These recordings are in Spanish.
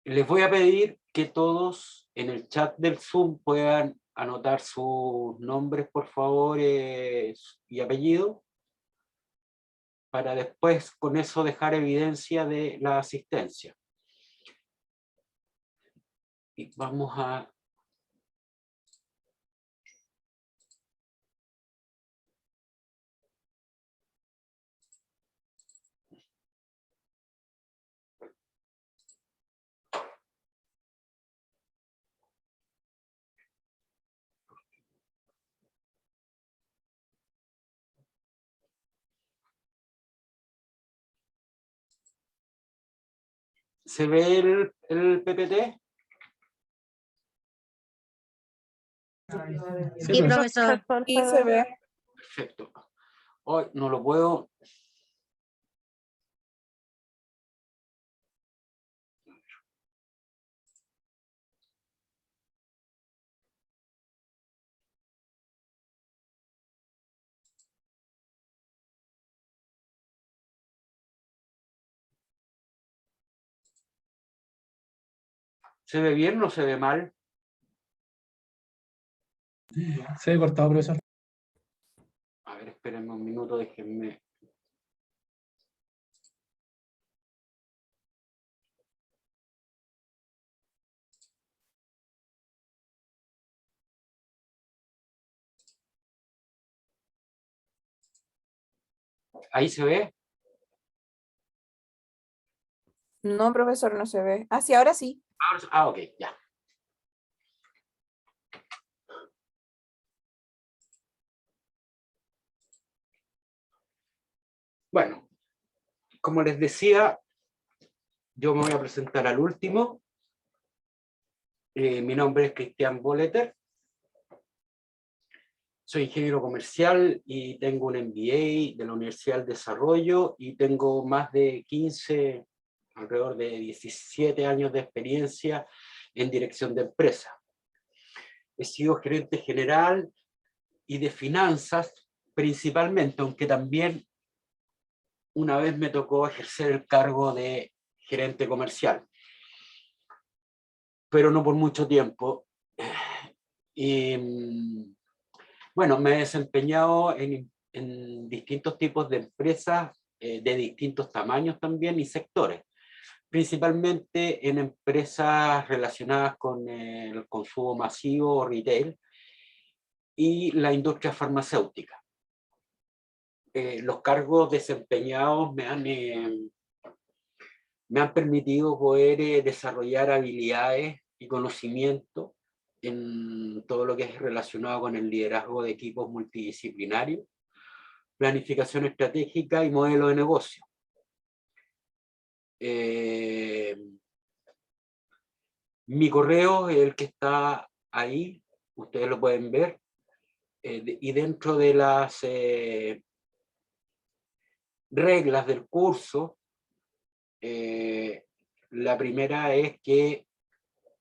Les voy a pedir que todos en el chat del Zoom puedan anotar sus nombres, por favor, y apellido, para después con eso dejar evidencia de la asistencia. Y vamos a... ¿Se ve el PPT? Sí, profesor. Y se ve. Perfecto. Hoy no lo puedo... ¿Se ve bien o no se ve mal? Se ve cortado, profesor. A ver, espérenme un minuto, déjenme... ¿Ahí se ve? No, profesor, no se ve. Ah, sí, ahora sí. Ah, ok, ya. Bueno, como les decía, yo me voy a presentar al último. Mi nombre es Cristian Boleter. Soy ingeniero comercial y tengo un MBA de la Universidad del Desarrollo y tengo más de 15, alrededor de 17 años de experiencia en dirección de empresas. He sido gerente general y de finanzas principalmente, aunque también una vez me tocó ejercer el cargo de gerente comercial, pero no por mucho tiempo. Y bueno, me he desempeñado en distintos tipos de empresas, de distintos tamaños también y sectores, principalmente en empresas relacionadas con el consumo masivo o retail y la industria farmacéutica. Los cargos desempeñados me han permitido poder desarrollar habilidades y conocimiento en todo lo que es relacionado con el liderazgo de equipos multidisciplinarios, planificación estratégica y modelo de negocio. Mi correo es el que está ahí, ustedes lo pueden ver, y dentro de las reglas del curso, la primera es que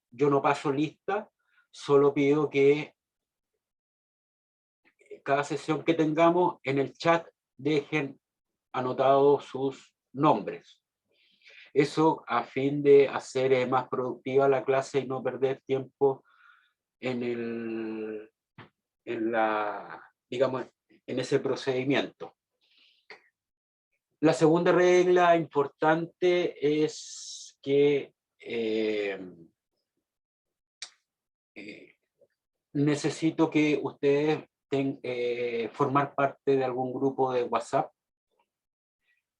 yo no paso lista, solo pido que cada sesión que tengamos en el chat dejen anotados sus nombres. Eso a fin de hacer más productiva la clase y no perder tiempo en digamos, en ese procedimiento. La segunda regla importante es que necesito que ustedes formar parte de algún grupo de WhatsApp,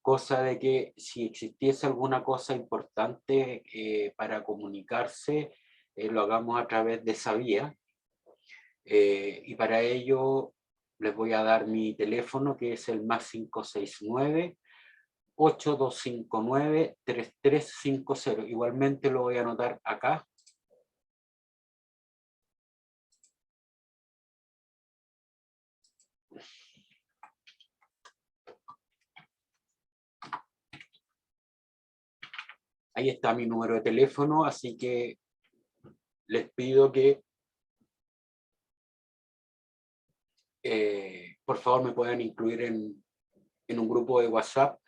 cosa de que si existiese alguna cosa importante para comunicarse, lo hagamos a través de esa vía. Y para ello les voy a dar mi teléfono, que es el +569 8259 3350. Igualmente lo voy a anotar acá. Ahí está mi número de teléfono, así que les pido que por favor me puedan incluir en un grupo de WhatsApp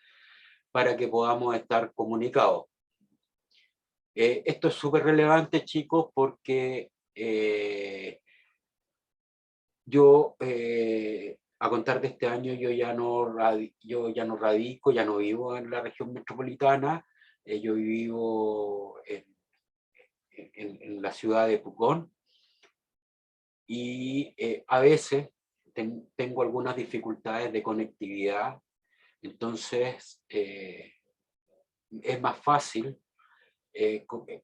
para que podamos estar comunicados. Esto es súper relevante, chicos, porque yo, a contar de este año, yo ya no radico, ya no vivo en la región metropolitana, yo vivo en la ciudad de Pucón, y a veces tengo algunas dificultades de conectividad, entonces es más fácil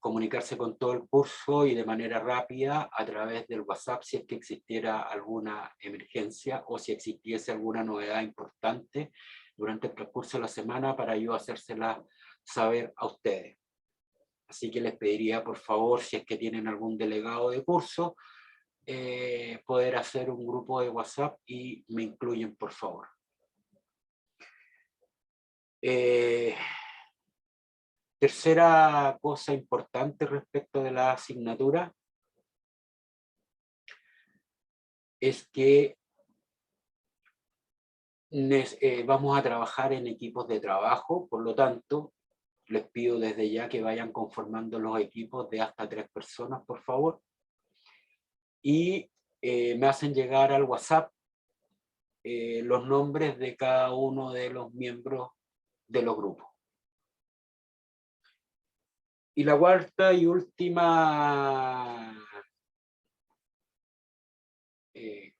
comunicarse con todo el curso y de manera rápida a través del WhatsApp si es que existiera alguna emergencia o si existiese alguna novedad importante durante el transcurso de la semana para yo hacérsela saber a ustedes. Así que les pediría, por favor, si es que tienen algún delegado de curso, poder hacer un grupo de WhatsApp y me incluyen, por favor. Tercera cosa importante respecto de la asignatura es que vamos a trabajar en equipos de trabajo, por lo tanto, les pido desde ya que vayan conformando los equipos de hasta 3 personas, por favor. Y me hacen llegar al WhatsApp los nombres de cada uno de los miembros de los grupos. Y la cuarta y última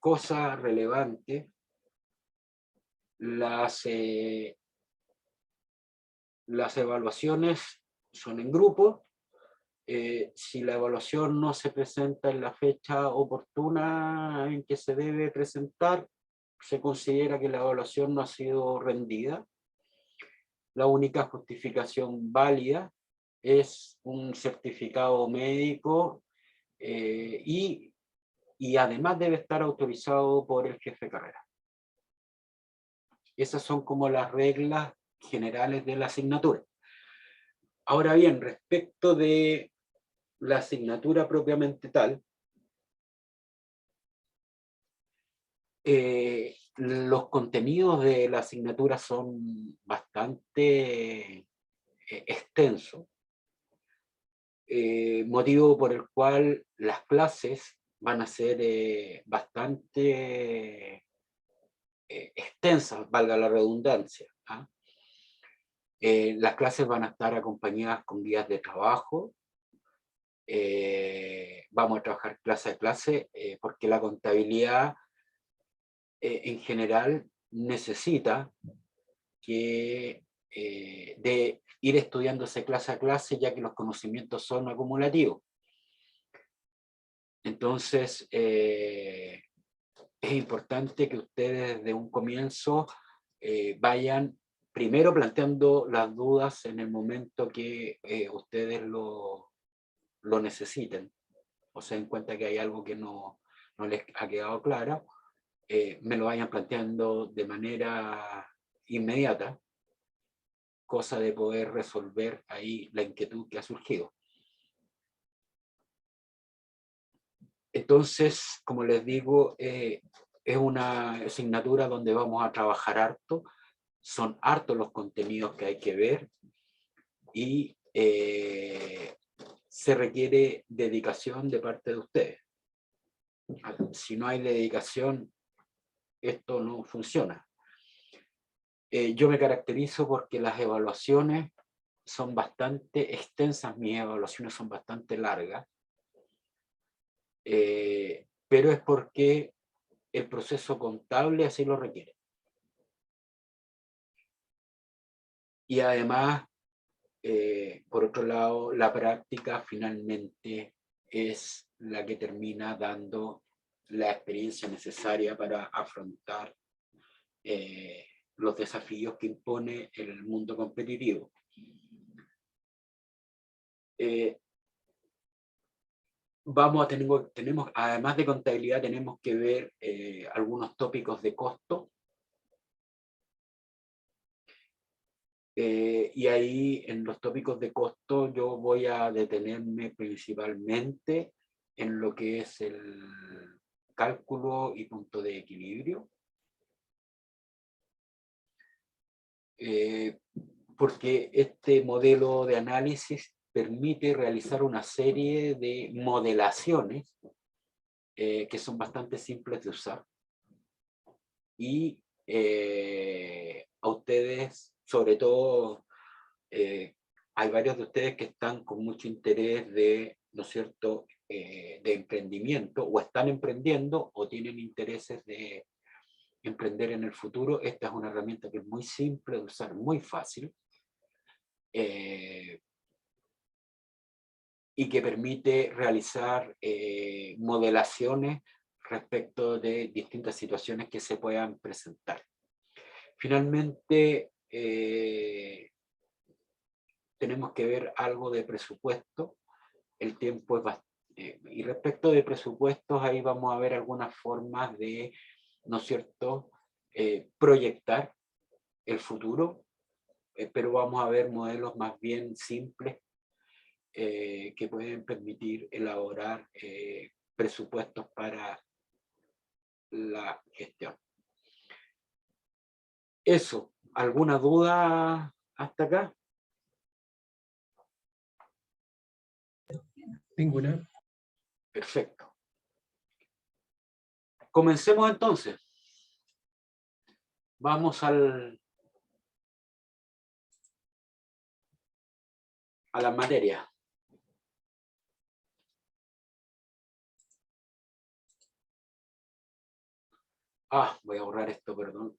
cosa relevante, las evaluaciones son en grupo. Si la evaluación no se presenta en la fecha oportuna en que se debe presentar, se considera que la evaluación no ha sido rendida. La única justificación válida es un certificado médico y además debe estar autorizado por el jefe de carrera. Esas son como las reglas generales de la asignatura. Ahora bien, respecto de la asignatura propiamente tal, los contenidos de la asignatura son bastante extensos, motivo por el cual las clases van a ser bastante extensas, valga la redundancia. ¿Ah? Las clases van a estar acompañadas con guías de trabajo. Vamos a trabajar clase a clase porque la contabilidad en general necesita de ir estudiándose clase a clase, ya que los conocimientos son acumulativos. Entonces, es importante que ustedes desde un comienzo vayan primero planteando las dudas en el momento que ustedes lo necesiten, o se den cuenta que hay algo que no les ha quedado claro, me lo vayan planteando de manera inmediata, cosa de poder resolver ahí la inquietud que ha surgido. Entonces, como les digo, es una asignatura donde vamos a trabajar harto, son hartos los contenidos que hay que ver y se requiere dedicación de parte de ustedes. Si no hay dedicación, esto no funciona. Yo me caracterizo porque las evaluaciones son bastante extensas, mis evaluaciones son bastante largas, pero es porque el proceso contable así lo requiere. Y además, por otro lado, la práctica finalmente es la que termina dando la experiencia necesaria para afrontar los desafíos que impone el mundo competitivo. Tenemos, además de contabilidad, tenemos que ver algunos tópicos de costo. Y ahí en los tópicos de costo yo voy a detenerme principalmente en lo que es el cálculo y punto de equilibrio. Porque este modelo de análisis permite realizar una serie de modelaciones que son bastante simples de usar. Y a ustedes, sobre todo, hay varios de ustedes que están con mucho interés de, ¿no es cierto?, de emprendimiento, o están emprendiendo, o tienen intereses de emprender en el futuro. Esta es una herramienta que es muy simple de usar, muy fácil, y que permite realizar modelaciones respecto de distintas situaciones que se puedan presentar. Finalmente, tenemos que ver algo de presupuesto. El tiempo es bastante... y respecto de presupuestos, ahí vamos a ver algunas formas de, ¿no es cierto?, proyectar el futuro, pero vamos a ver modelos más bien simples que pueden permitir elaborar presupuestos para la gestión. Eso, ¿alguna duda hasta acá? Ninguna. Perfecto. Comencemos entonces. Vamos a la materia. Voy a borrar esto, perdón.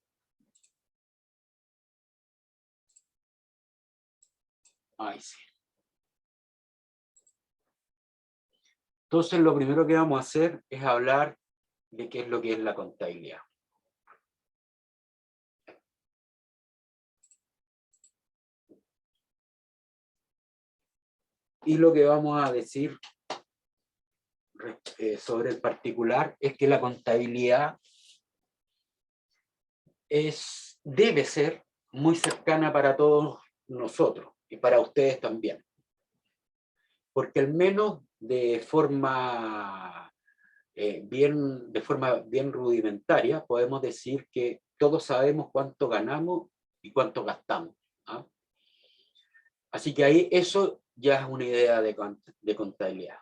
Ahí sí. Entonces, lo primero que vamos a hacer es hablar de qué es lo que es la contabilidad. Y lo que vamos a decir sobre el particular es que la contabilidad debe ser muy cercana para todos nosotros y para ustedes también. Porque al menos de forma bien rudimentaria podemos decir que todos sabemos cuánto ganamos y cuánto gastamos. ¿Ah? Así que ahí eso ya es una idea de contabilidad.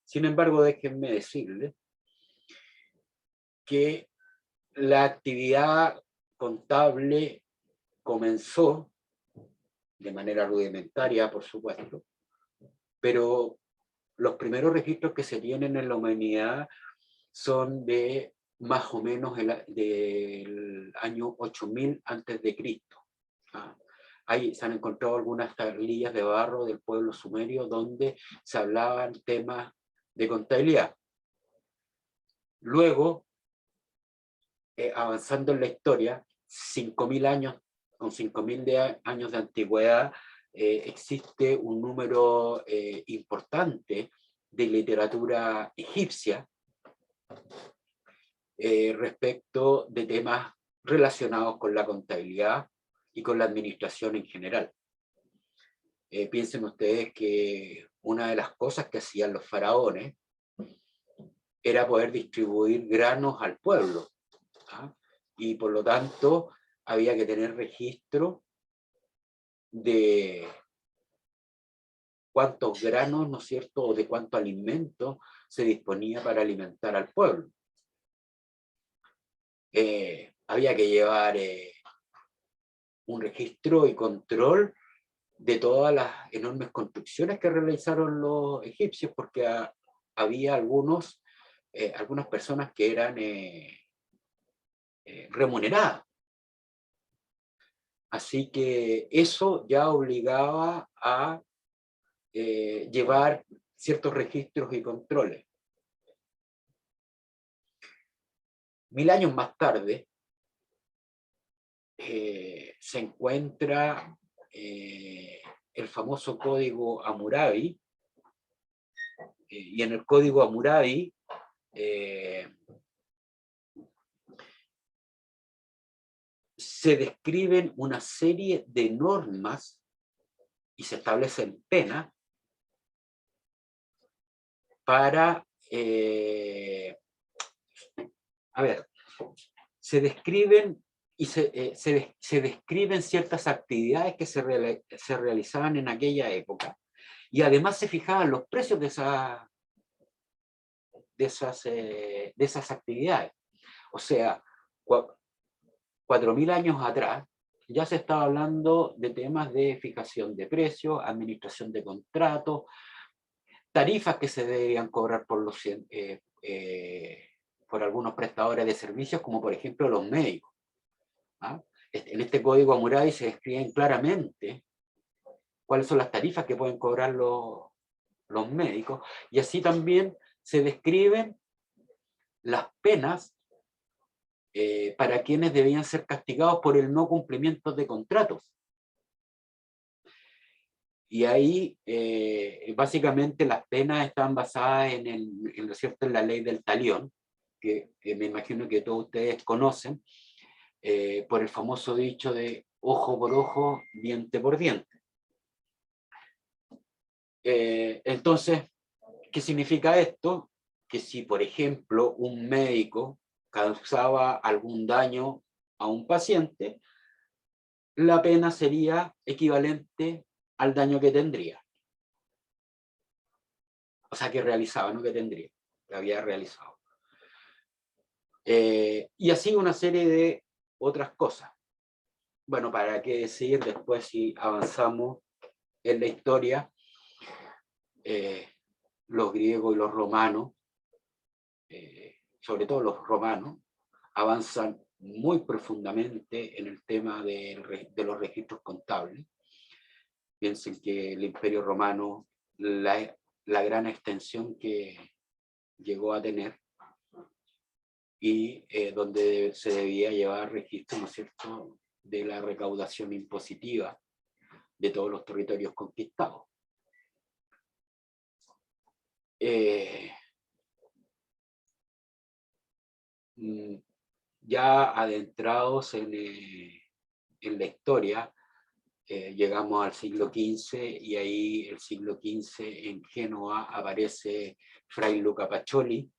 Sin embargo, déjenme decirles que la actividad contable comenzó de manera rudimentaria, por supuesto, pero los primeros registros que se tienen en la humanidad son de más o menos del año 8000 antes de Cristo. Ahí se han encontrado algunas tablillas de barro del pueblo sumerio donde se hablaban temas de contabilidad. Luego, avanzando en la historia, 5000 años, con 5000 años de antigüedad, existe un número importante de literatura egipcia respecto de temas relacionados con la contabilidad y con la administración en general. Piensen ustedes que una de las cosas que hacían los faraones era poder distribuir granos al pueblo. Y por lo tanto había que tener registro de cuántos granos, ¿no es cierto?, o de cuánto alimento se disponía para alimentar al pueblo. Había que llevar un registro y control de todas las enormes construcciones que realizaron los egipcios, porque había algunas personas que eran remuneradas. Así que eso ya obligaba a llevar ciertos registros y controles. 1000 años más tarde se encuentra el famoso código Hammurabi, y en el código Hammurabi se describen una serie de normas y se establecen penas para, se describen y se describen ciertas actividades que se realizaban en aquella época Y además se fijaban los precios de esas actividades. O sea, 4.000 años atrás ya se estaba hablando de temas de fijación de precios, administración de contratos, tarifas que se debían cobrar por algunos prestadores de servicios, como por ejemplo los médicos. ¿Ah? En este código Hammurabi se describen claramente cuáles son las tarifas que pueden cobrar los médicos, y así también se describen las penas para quienes debían ser castigados por el no cumplimiento de contratos. Y ahí, básicamente, las penas están basadas ¿no es cierto?, en la ley del talión, que me imagino que todos ustedes conocen, por el famoso dicho de ojo por ojo, diente por diente. Entonces, ¿qué significa esto? Que si, por ejemplo, un médico causaba algún daño a un paciente, la pena sería equivalente al daño que tendría. O sea, que realizaba, no que tendría, que había realizado. Y así una serie de otras cosas. Bueno, para qué decir después si avanzamos en la historia, los griegos y los romanos, sobre todo los romanos, avanzan muy profundamente en el tema de los registros contables. Piensen que el Imperio Romano, la gran extensión que llegó a tener, y donde se debía llevar registro, ¿no es cierto?, de la recaudación impositiva de todos los territorios conquistados. Ya adentrados en la historia, llegamos al siglo XV, y ahí el siglo XV en Génova aparece Fray Luca Pacioli,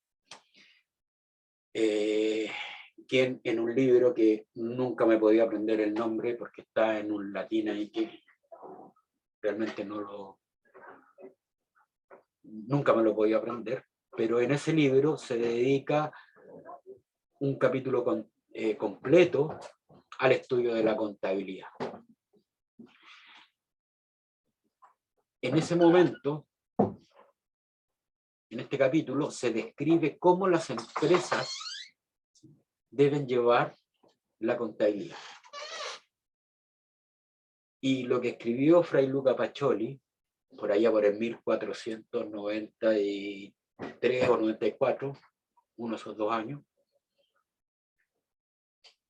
quien en un libro que nunca me podía aprender el nombre porque está en un latín ahí que realmente nunca me lo podía aprender, pero en ese libro se dedica un capítulo completo al estudio de la contabilidad. En ese momento, en este capítulo, se describe cómo las empresas deben llevar la contabilidad. Y lo que escribió Fray Luca Pacioli, por allá por el 1493 o 94, uno de esos 2 años,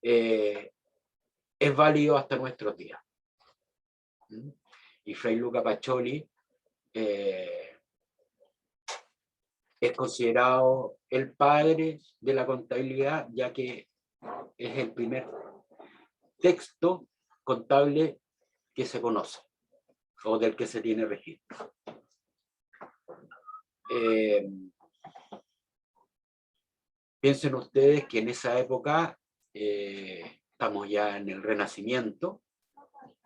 es válido hasta nuestros días. Y Fray Luca Pacioli es considerado el padre de la contabilidad, ya que es el primer texto contable que se conoce o del que se tiene registro. Piensen ustedes que en esa época, estamos ya en el Renacimiento,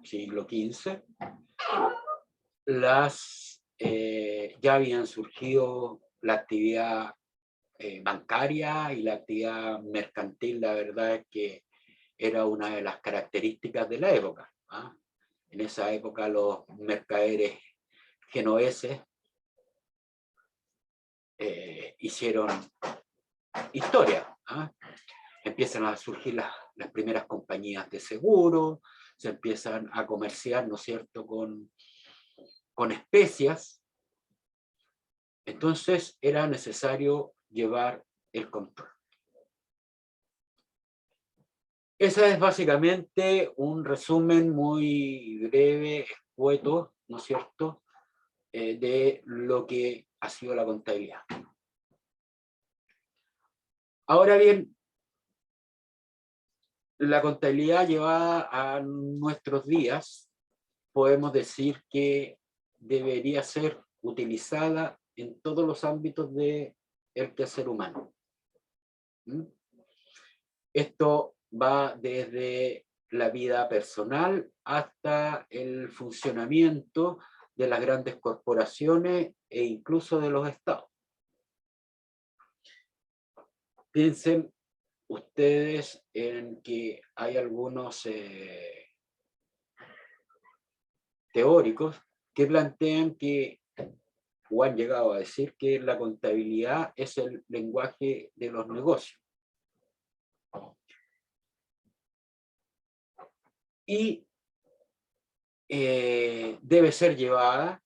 siglo XV, ya habían surgido la actividad bancaria y la actividad mercantil. La verdad es que era una de las características de la época. En esa época los mercaderes genoveses hicieron historia. Empiezan a surgir las primeras compañías de seguro, se empiezan a comerciar, ¿no es cierto?, con especias. Entonces era necesario llevar el control. Ese es básicamente un resumen muy breve, escueto, ¿no es cierto?, de lo que ha sido la contabilidad. Ahora bien, la contabilidad llevada a nuestros días, podemos decir que debería ser utilizada en todos los ámbitos del quehacer humano. Esto va desde la vida personal hasta el funcionamiento de las grandes corporaciones e incluso de los estados. Piensen ustedes en que hay algunos teóricos que plantean que, o han llegado a decir, que la contabilidad es el lenguaje de los negocios. Y debe ser llevada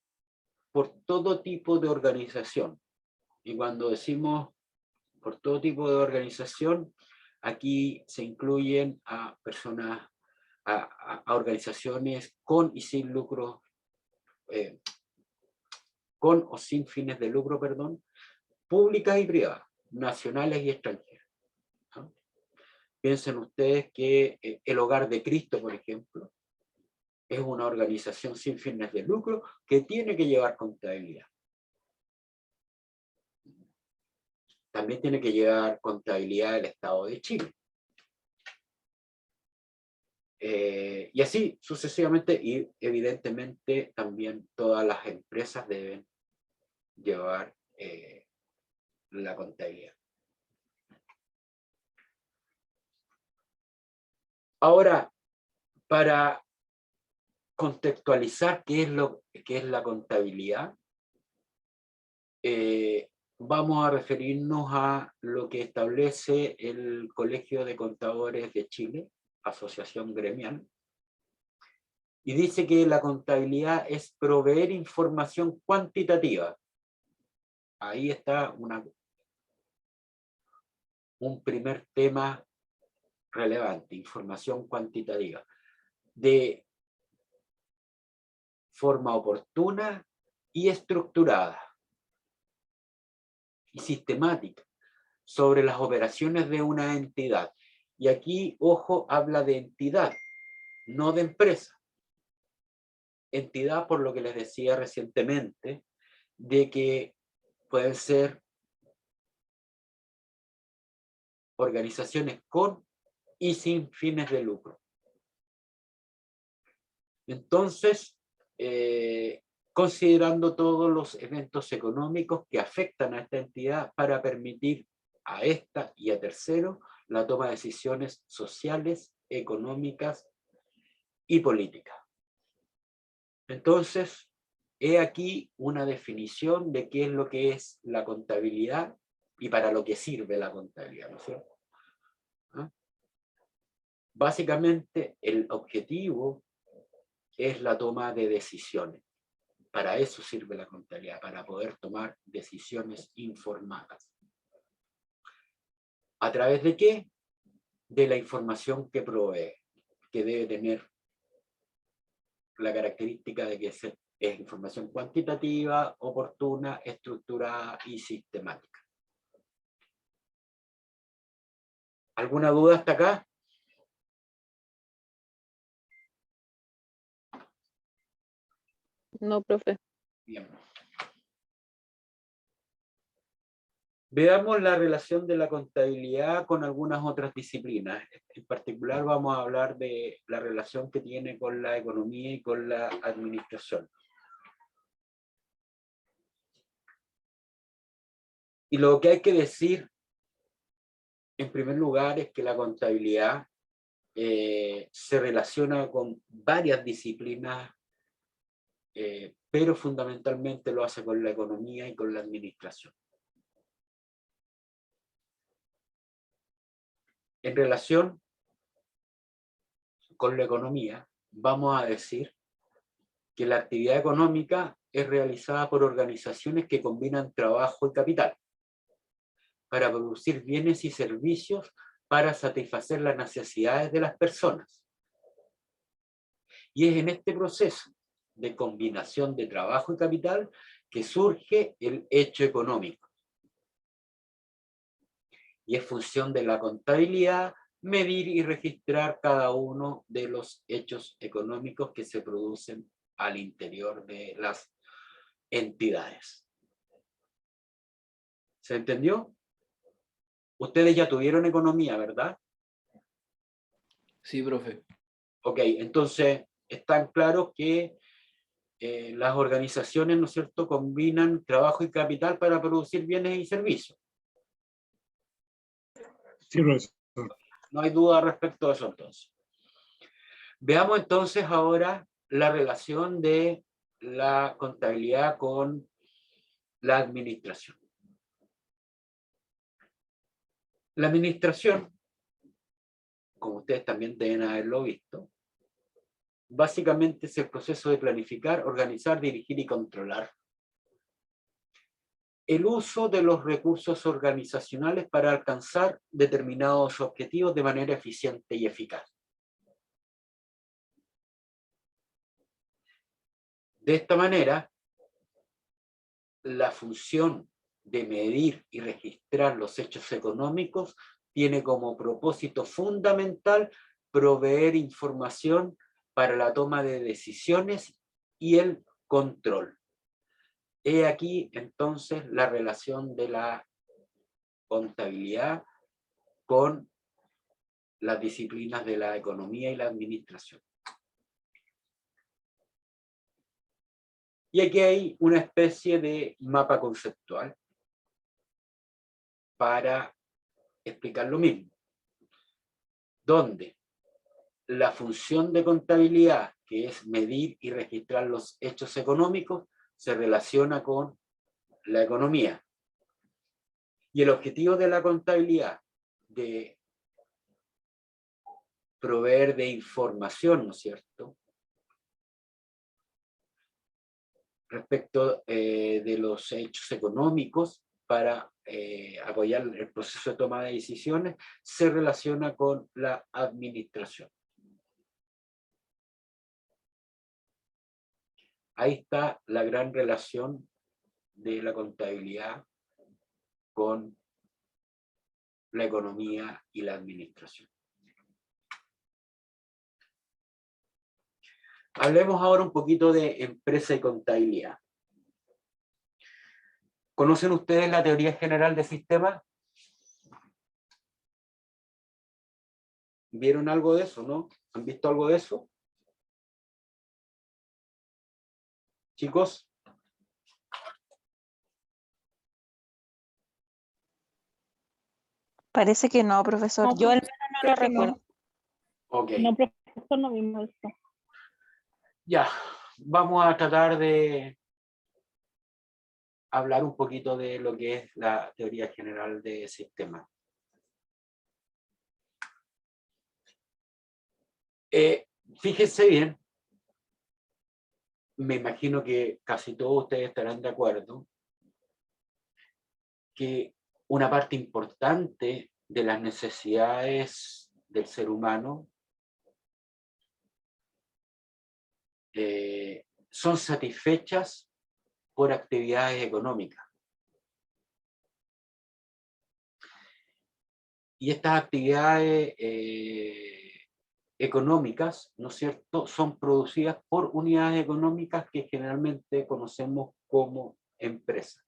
por todo tipo de organización. Y cuando decimos por todo tipo de organización, aquí se incluyen a personas, a organizaciones con y sin lucro, con o sin fines de lucro, perdón, públicas y privadas, nacionales y extranjeras, ¿no? Piensen ustedes que el Hogar de Cristo, por ejemplo, es una organización sin fines de lucro que tiene que llevar contabilidad. También tiene que llevar contabilidad del Estado de Chile. Y así sucesivamente, y evidentemente también todas las empresas deben llevar la contabilidad. Ahora, para contextualizar qué es la contabilidad, vamos a referirnos a lo que establece el Colegio de Contadores de Chile, asociación gremial, y dice que la contabilidad es proveer información cuantitativa. Ahí está un primer tema relevante, información cuantitativa, de forma oportuna y estructurada y sistemática sobre las operaciones de una entidad. Y aquí, ojo, habla de entidad, no de empresa. Entidad, por lo que les decía recientemente, de que pueden ser organizaciones con y sin fines de lucro. Entonces, considerando todos los eventos económicos que afectan a esta entidad para permitir a esta y a terceros la toma de decisiones sociales, económicas y políticas. Entonces, he aquí una definición de qué es lo que es la contabilidad y para lo que sirve la contabilidad, ¿no es cierto? ¿Ah? Básicamente, el objetivo es la toma de decisiones. Para eso sirve la contabilidad, para poder tomar decisiones informadas. ¿A través de qué? De la información que provee, que debe tener la característica de que es información cuantitativa, oportuna, estructurada y sistemática. ¿Alguna duda hasta acá? No, profe. Bien. Veamos la relación de la contabilidad con algunas otras disciplinas. En particular vamos a hablar de la relación que tiene con la economía y con la administración. Y lo que hay que decir, en primer lugar, es que la contabilidad se relaciona con varias disciplinas, pero fundamentalmente lo hace con la economía y con la administración. En relación con la economía, vamos a decir que la actividad económica es realizada por organizaciones que combinan trabajo y capital para producir bienes y servicios para satisfacer las necesidades de las personas. Y es en este proceso de combinación de trabajo y capital que surge el hecho económico. Y es función de la contabilidad medir y registrar cada uno de los hechos económicos que se producen al interior de las entidades. ¿Se entendió? Ustedes ya tuvieron economía, ¿verdad? Sí, profe. Ok, entonces están claros que las organizaciones, ¿no es cierto?, combinan trabajo y capital para producir bienes y servicios. Sí, profesor. No hay duda respecto a eso entonces. Veamos entonces ahora la relación de la contabilidad con la administración. La administración, como ustedes también deben haberlo visto, básicamente es el proceso de planificar, organizar, dirigir y controlar el uso de los recursos organizacionales para alcanzar determinados objetivos de manera eficiente y eficaz. De esta manera, la función de medir y registrar los hechos económicos tiene como propósito fundamental proveer información para la toma de decisiones y el control. He aquí entonces la relación de la contabilidad con las disciplinas de la economía y la administración. Y aquí hay una especie de mapa conceptual para explicar lo mismo, donde la función de contabilidad, que es medir y registrar los hechos económicos, se relaciona con la economía. Y el objetivo de la contabilidad, de proveer de información, ¿no es cierto?, respecto de los hechos económicos para apoyar el proceso de toma de decisiones, se relaciona con la administración. Ahí está la gran relación de la contabilidad con la economía y la administración. Hablemos ahora un poquito de empresa y contabilidad. ¿Conocen ustedes la teoría general de sistemas? ¿Vieron algo de eso, no? ¿Han visto algo de eso? Chicos. Parece que no, profesor. No, Yo al menos no creo lo que no. recuerdo. Ok. No, profesor, no vimos esto. Ya, vamos a tratar de hablar un poquito de lo que es la teoría general de sistemas. Fíjense bien, me imagino que casi todos ustedes estarán de acuerdo, que una parte importante de las necesidades del ser humano son satisfechas por actividades económicas. Y estas actividades económicas, ¿no es cierto?, son producidas por unidades económicas que generalmente conocemos como empresas.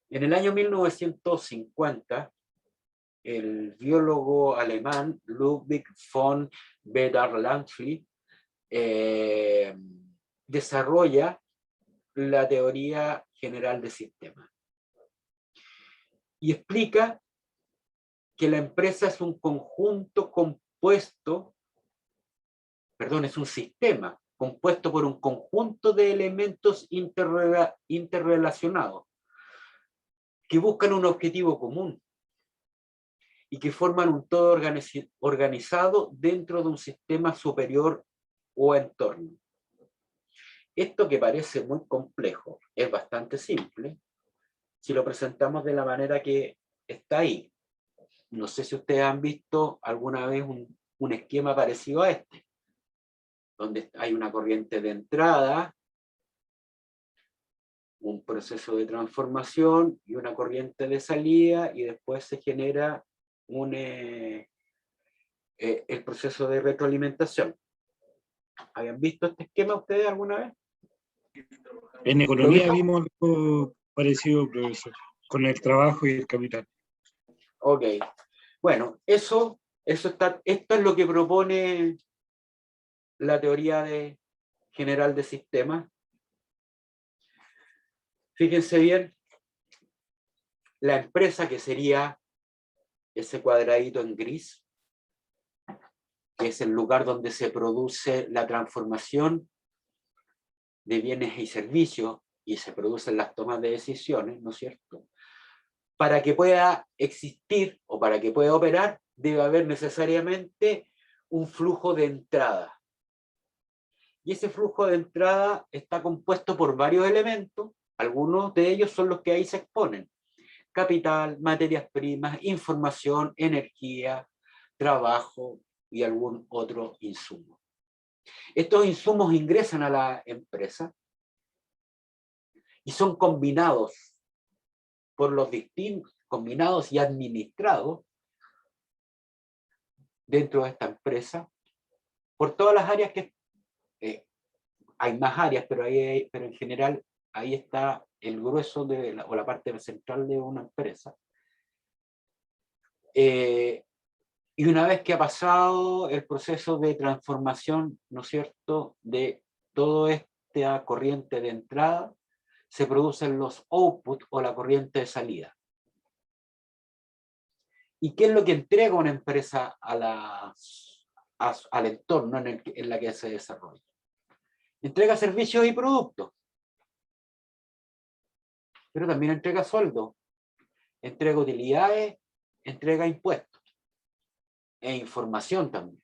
En el año 1950, el biólogo alemán Ludwig von Bader-Landsky desarrolla la teoría general de sistemas y explica que la empresa es un conjunto compuesto, perdón, es un sistema compuesto por un conjunto de elementos interrelacionados que buscan un objetivo común y que forman un todo organizado dentro de un sistema superior o entorno. Esto, que parece muy complejo, es bastante simple si lo presentamos de la manera que está ahí. No sé si ustedes han visto alguna vez un esquema parecido a este, donde hay una corriente de entrada, un proceso de transformación y una corriente de salida, y después se genera el proceso de retroalimentación. ¿Habían visto este esquema ustedes alguna vez? En economía vimos algo parecido, profesor, con el trabajo y el capital. Ok. Bueno, esto es lo que propone la teoría general de sistemas. Fíjense bien, la empresa, que sería ese cuadradito en gris, que es el lugar donde se produce la transformación de bienes y servicios y se producen las tomas de decisiones, ¿no es cierto? Para que pueda existir o para que pueda operar, debe haber necesariamente un flujo de entrada. Y ese flujo de entrada está compuesto por varios elementos, algunos de ellos son los que ahí se exponen: capital, materias primas, información, energía, trabajo y algún otro insumo. Estos insumos ingresan a la empresa y son combinados por los distintos, combinados y administrados dentro de esta empresa por todas las áreas que hay más áreas, pero en general ahí está el grueso o la parte central de una empresa. Y una vez que ha pasado el proceso de transformación, ¿no es cierto?, de toda esta corriente de entrada, se producen los outputs o la corriente de salida. ¿Y qué es lo que entrega una empresa al entorno en la que se desarrolla? Entrega servicios y productos, pero también entrega sueldos, entrega utilidades, entrega impuestos e información también,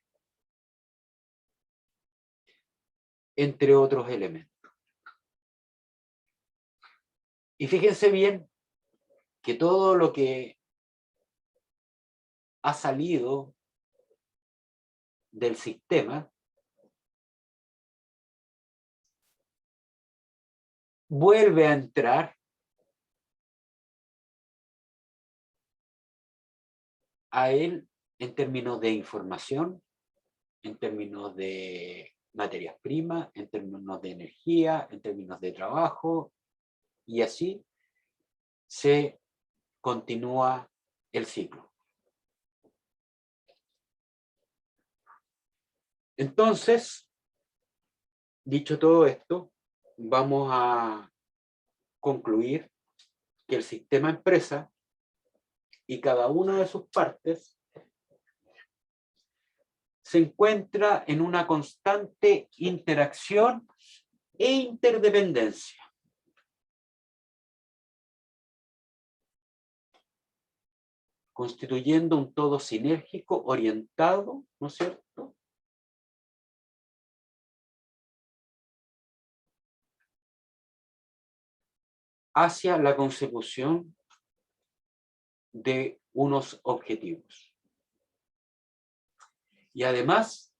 entre otros elementos. Y fíjense bien que todo lo que ha salido del sistema vuelve a entrar a él en términos de información, en términos de materias primas, en términos de energía, en términos de trabajo, y así se continúa el ciclo. Entonces, dicho todo esto, vamos a concluir que el sistema empresa y cada una de sus partes se encuentra en una constante interacción e interdependencia. Constituyendo un todo sinérgico orientado, ¿no es cierto?, hacia la consecución de unos objetivos. Y además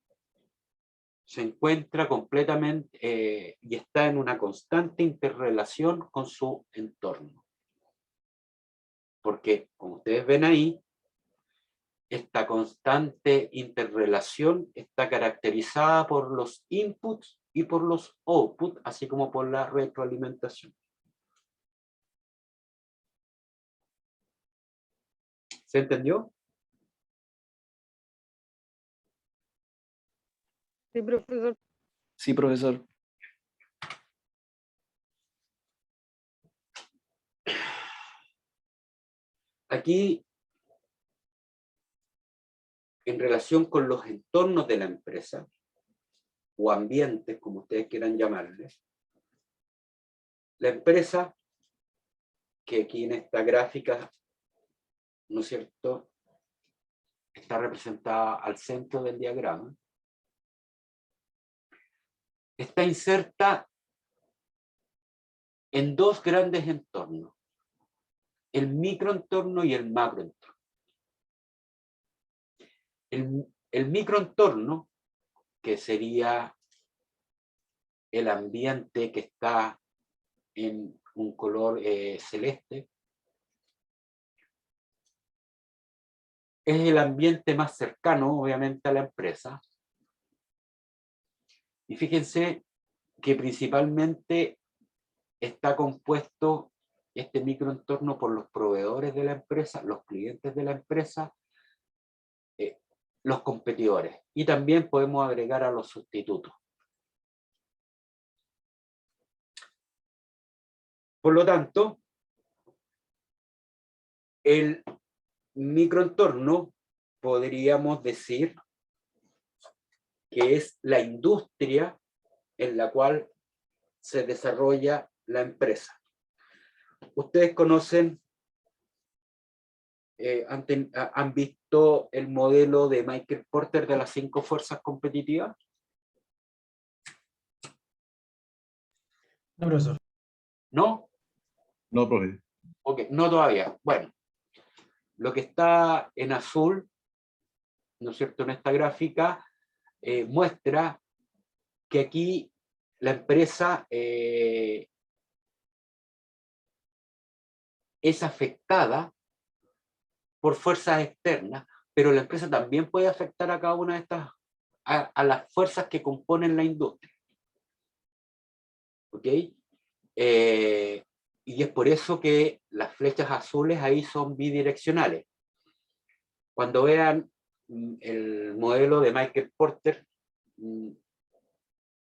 se encuentra completamente y está en una constante interrelación con su entorno. Porque, como ustedes ven ahí, esta constante interrelación está caracterizada por los inputs y por los outputs, así como por la retroalimentación. ¿Se entendió? Sí, profesor. Sí, profesor. Aquí, en relación con los entornos de la empresa, o ambientes, como ustedes quieran llamarles, la empresa, que aquí en esta gráfica, ¿no es cierto?, está representada al centro del diagrama, está inserta en dos grandes entornos, el microentorno y el macroentorno. El microentorno, que sería el ambiente que está en un color celeste, es el ambiente más cercano, obviamente, a la empresa. Y fíjense que principalmente está compuesto este microentorno por los proveedores de la empresa, los clientes de la empresa, los competidores. Y también podemos agregar a los sustitutos. Por lo tanto, el microentorno podríamos decir que es la industria en la cual se desarrolla la empresa. Ustedes conocen, han visto el modelo de Michael Porter de las 5 fuerzas competitivas. No, profesor. ¿No? No, profe. Ok, no todavía. Bueno, lo que está en azul, ¿no es cierto?, en esta gráfica, muestra que aquí la empresa es afectada por fuerzas externas, pero la empresa también puede afectar a cada una de estas, a las fuerzas que componen la industria. ¿Ok? Y es por eso que las flechas azules ahí son bidireccionales. Cuando vean el modelo de Michael Porter,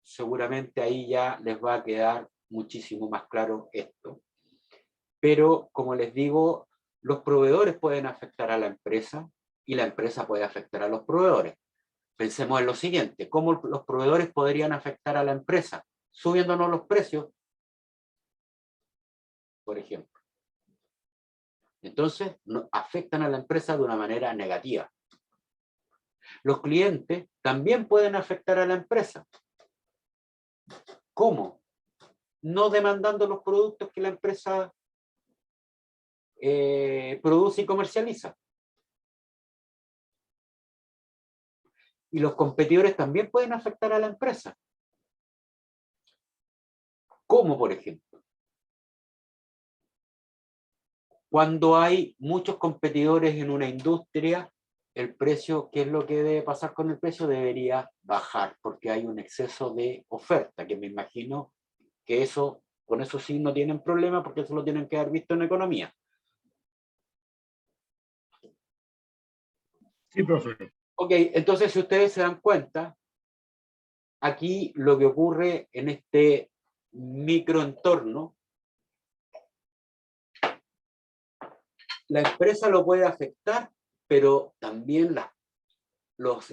seguramente ahí ya les va a quedar muchísimo más claro esto. Pero, como les digo, los proveedores pueden afectar a la empresa y la empresa puede afectar a los proveedores. Pensemos en lo siguiente: ¿cómo los proveedores podrían afectar a la empresa? Subiéndonos los precios, por ejemplo. Entonces, afectan a la empresa de una manera negativa. Los clientes también pueden afectar a la empresa. ¿Cómo? No demandando los productos que la empresa produce y comercializa. Y los competidores también pueden afectar a la empresa. ¿Cómo, por ejemplo? Cuando hay muchos competidores en una industria, el precio, ¿qué es lo que debe pasar con el precio? Debería bajar, porque hay un exceso de oferta, que me imagino que eso, con eso sí no tienen problema, porque eso lo tienen que haber visto en economía. Sí, profe. Ok, entonces si ustedes se dan cuenta, aquí lo que ocurre en este microentorno, la empresa lo puede afectar, pero también los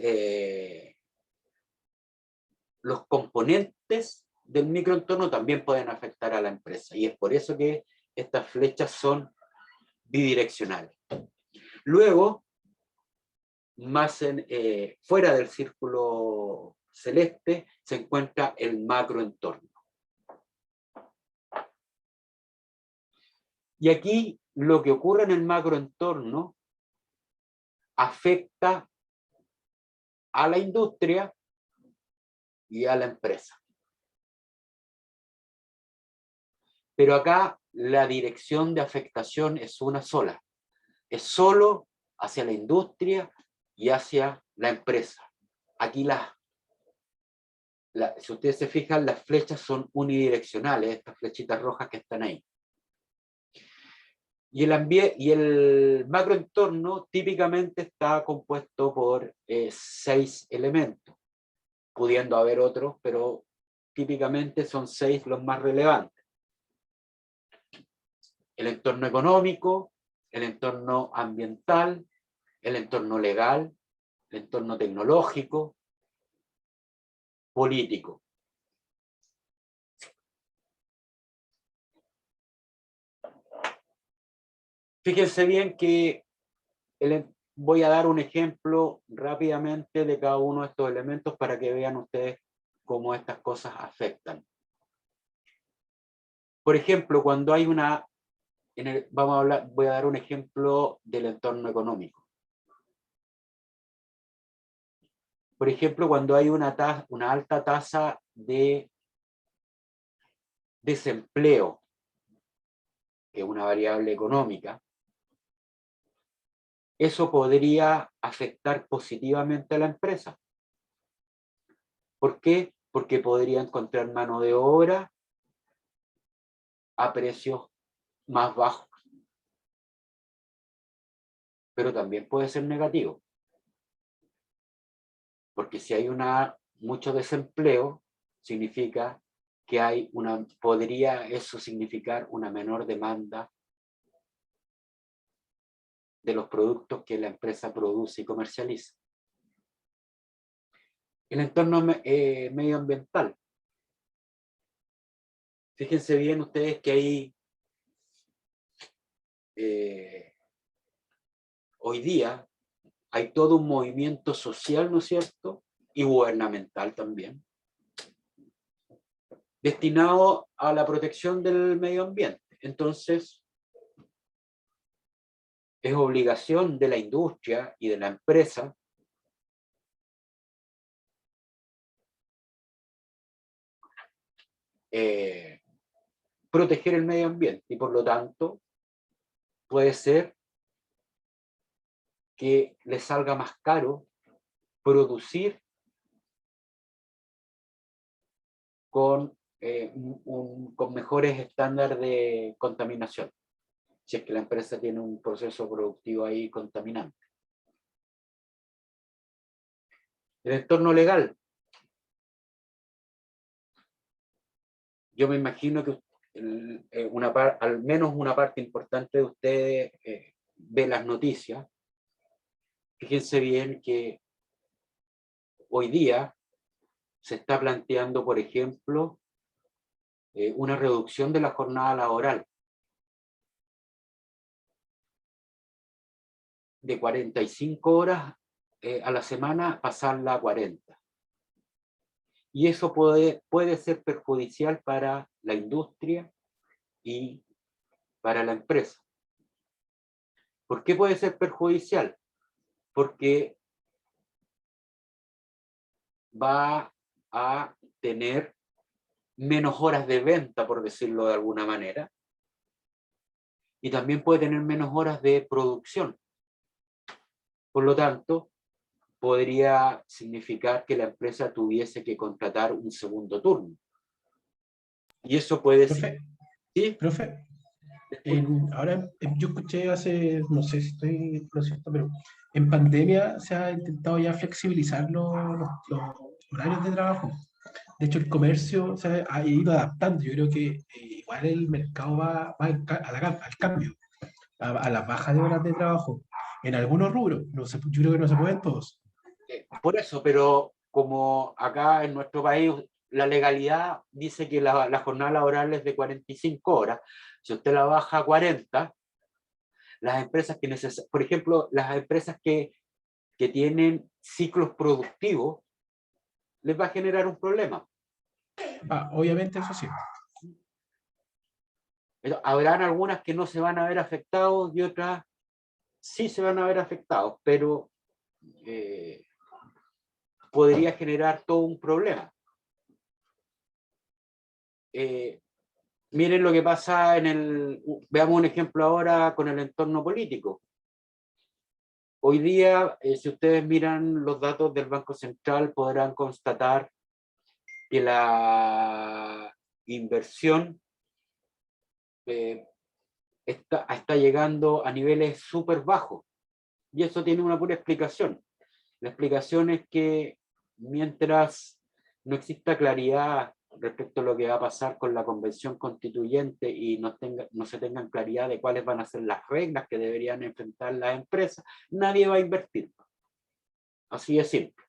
componentes del microentorno también pueden afectar a la empresa. Y es por eso que estas flechas son bidireccionales. Luego, más fuera del círculo celeste, se encuentra el macroentorno. Y aquí lo que ocurre en el macroentorno afecta a la industria y a la empresa. Pero acá la dirección de afectación es una sola. Es solo hacia la industria y hacia la empresa. Aquí si ustedes se fijan, las flechas son unidireccionales, estas flechitas rojas que están ahí. Y el macroentorno típicamente está compuesto por 6 elementos, pudiendo haber otros, pero típicamente son 6 los más relevantes. El entorno económico, el entorno ambiental, el entorno legal, el entorno tecnológico, político. Fíjense bien que voy a dar un ejemplo rápidamente de cada uno de estos elementos para que vean ustedes cómo estas cosas afectan. Por ejemplo, cuando hay voy a dar un ejemplo del entorno económico. Por ejemplo, cuando hay una alta tasa de desempleo, que es una variable económica, eso podría afectar positivamente a la empresa. ¿Por qué? Porque podría encontrar mano de obra a precios más bajos. Pero también puede ser negativo. Porque si hay mucho desempleo, significa que hay podría eso significar una menor demanda de los productos que la empresa produce y comercializa. El entorno medioambiental. Fíjense bien ustedes que hay hoy día hay todo un movimiento social, ¿no es cierto? Y gubernamental también, destinado a la protección del medio ambiente. Entonces, es obligación de la industria y de la empresa proteger el medio ambiente, y por lo tanto puede ser que les salga más caro producir con mejores estándares de contaminación, si es que la empresa tiene un proceso productivo ahí contaminante. El entorno legal. Yo me imagino que al menos una parte importante de ustedes ve las noticias. Fíjense bien que hoy día se está planteando, por ejemplo, una reducción de la jornada laboral de 45 horas a la semana, pasarla a 40. Y eso puede ser perjudicial para la industria y para la empresa. ¿Por qué puede ser perjudicial? Porque va a tener menos horas de venta, por decirlo de alguna manera, y también puede tener menos horas de producción. Por lo tanto, podría significar que la empresa tuviese que contratar un segundo turno. Y eso puede ser... ¿Sí? Profe, ahora yo escuché hace, no sé si estoy lo cierto, pero en pandemia se ha intentado ya flexibilizar los horarios de trabajo. De hecho, el comercio se ha ido adaptando. Yo creo que igual el mercado va al cambio, a la baja de horas de trabajo. En algunos rubros, yo creo que no se pueden todos. Por eso, pero como acá en nuestro país la legalidad dice que la jornada laboral es de 45 horas, si usted la baja a 40, las empresas que necesitan, por ejemplo, las empresas que tienen ciclos productivos, les va a generar un problema. Obviamente, eso sí. Pero habrán algunas que no se van a ver afectados y otras sí se van a ver afectados, pero podría generar todo un problema. Miren lo que pasa veamos un ejemplo ahora con el entorno político. Hoy día, si ustedes miran los datos del Banco Central, podrán constatar que la inversión está llegando a niveles súper bajos. Y eso tiene una pura explicación. La explicación es que mientras no exista claridad respecto a lo que va a pasar con la convención constituyente y no se tengan claridad de cuáles van a ser las reglas que deberían enfrentar las empresas, nadie va a invertir. Así de simple.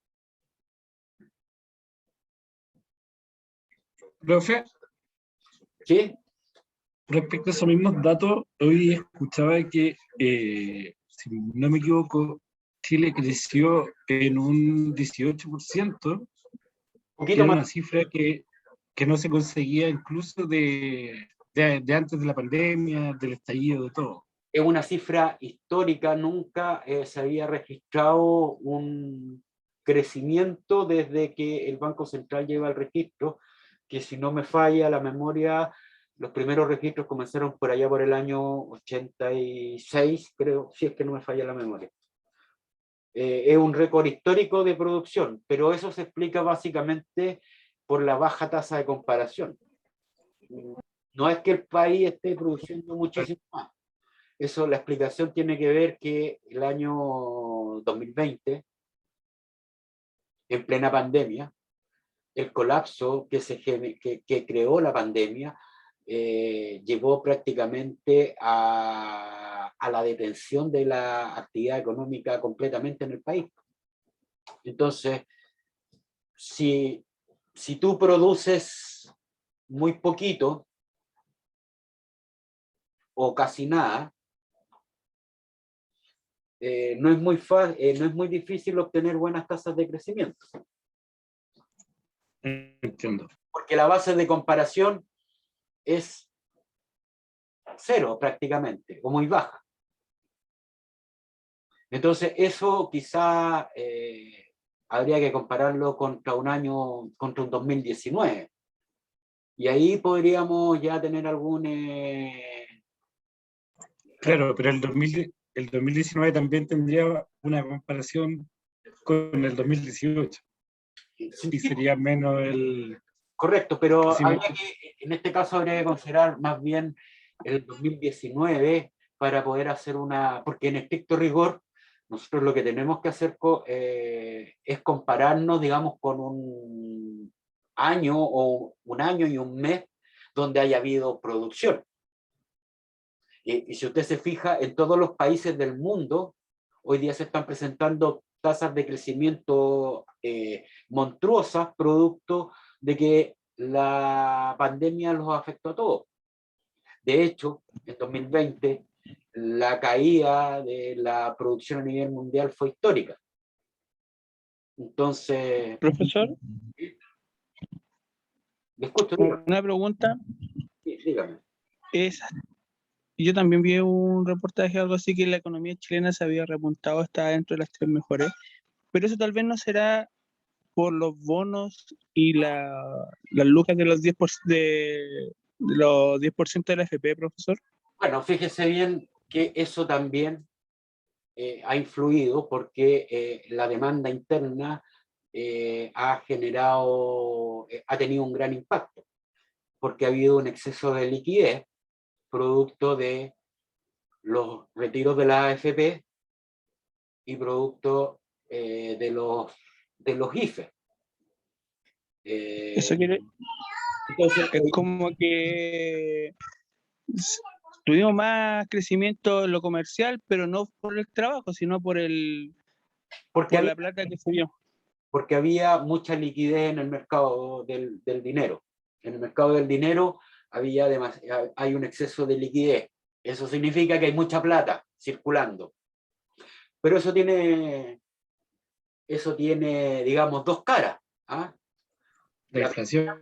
Profe, ¿Sí? respecto a esos mismos datos, hoy escuchaba que, si no me equivoco, Chile creció en un 18%, Un que poquito era más. una cifra que no se conseguía incluso de antes de la pandemia, del estallido, de todo. Es una cifra histórica, nunca se había registrado un crecimiento desde que el Banco Central lleva el registro, que si no me falla la memoria, los primeros registros comenzaron por allá por el año 86, creo, si es que no me falla la memoria. Es un récord histórico de producción, pero eso se explica básicamente por la baja tasa de comparación. No es que el país esté produciendo muchísimo más. Eso, la explicación tiene que ver que el año 2020, en plena pandemia, el colapso que creó la pandemia llevó prácticamente a la detención de la actividad económica completamente en el país. Entonces, si tú produces muy poquito o casi nada, no es muy difícil obtener buenas tasas de crecimiento. Entiendo. Porque la base de comparación es cero prácticamente, o muy baja. Entonces eso quizá habría que compararlo contra un 2019. Y ahí podríamos ya tener algún... Claro, pero el 2019 también tendría una comparación con el 2018 y sería menos el Correcto, pero crecimiento. en este caso habría que considerar más bien el 2019 para poder hacer porque en estricto rigor nosotros lo que tenemos que hacer es compararnos, digamos, con un año o un año y un mes donde haya habido producción. Y si usted se fija, en todos los países del mundo, hoy día se están presentando tasas de crecimiento monstruosas, producto de que la pandemia los afectó a todos. De hecho, en 2020, la caída de la producción a nivel mundial fue histórica. Entonces, Profesor, ¿me escucho? Dígame. una pregunta Sí, dígame. es, yo también vi un reportaje, algo así, que la economía chilena se había repuntado, está dentro de las 3 mejores, pero eso tal vez no será por los bonos y las lucas de los 10%, de los 10% de la FP, profesor. Bueno, fíjese bien que eso también ha influido porque la demanda interna ha tenido un gran impacto, porque ha habido un exceso de liquidez producto de los retiros de la AFP y producto de los IFE. Eso quiere, Entonces, es como que tuvimos más crecimiento en lo comercial, pero no por el trabajo, sino por la plata que se dio. porque había mucha liquidez en el mercado del dinero. En el mercado del dinero hay un exceso de liquidez. Eso significa que hay mucha plata circulando. Pero eso tiene, digamos, dos caras. ¿Ah? La inflación.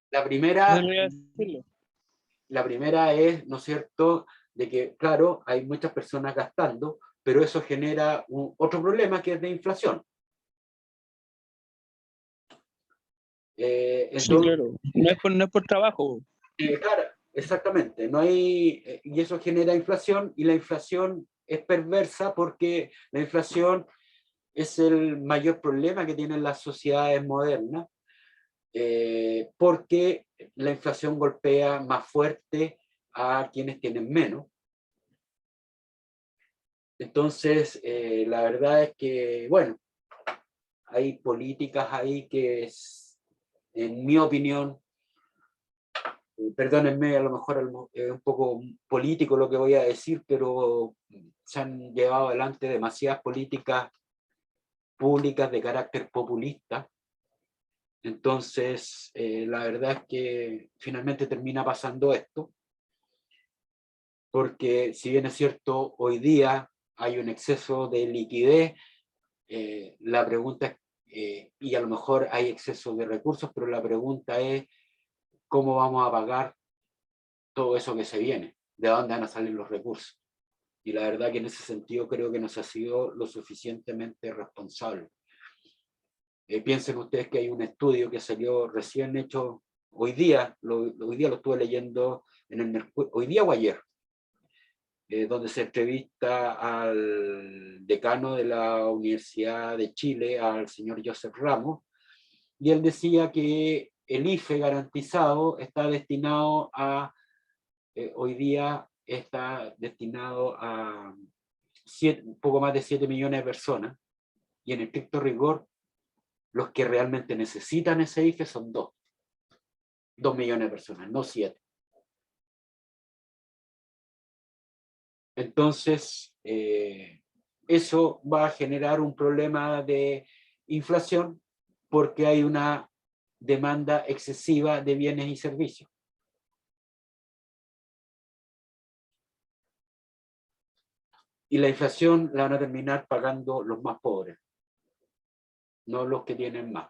La primera, Eso quería decirle. la primera es, ¿no es cierto?, de que, claro, hay muchas personas gastando, pero eso genera otro problema que es de inflación. Sí, Entonces, claro. No es por trabajo. claro, exactamente. No hay, y eso genera inflación, y la inflación es perversa porque la inflación es el mayor problema que tienen las sociedades modernas, porque la inflación golpea más fuerte a quienes tienen menos. Entonces, la verdad es que, bueno, hay políticas ahí que, en mi opinión, perdónenme, a lo mejor es un poco político lo que voy a decir, pero se han llevado adelante demasiadas políticas públicas de carácter populista. Entonces, la verdad es que finalmente termina pasando esto, porque si bien es cierto, hoy día hay un exceso de liquidez, la pregunta es, y a lo mejor hay exceso de recursos, pero la pregunta es, ¿cómo vamos a pagar todo eso que se viene? ¿De dónde van a salir los recursos? Y la verdad que en ese sentido creo que no se ha sido lo suficientemente responsable. Piensen ustedes que hay un estudio que salió recién hecho hoy día lo estuve leyendo en el Mercurio, hoy día o ayer, donde se entrevista al decano de la Universidad de Chile, al señor Joseph Ramos, y él decía que el IFE garantizado está destinado a, hoy día está destinado a un poco más de 7 millones de personas, y en estricto rigor Los que realmente necesitan ese IFE son 2 millones de personas, no 7. Entonces, eso va a generar un problema de inflación porque hay una demanda excesiva de bienes y servicios. Y la inflación la van a terminar pagando los más pobres, no los que tienen más.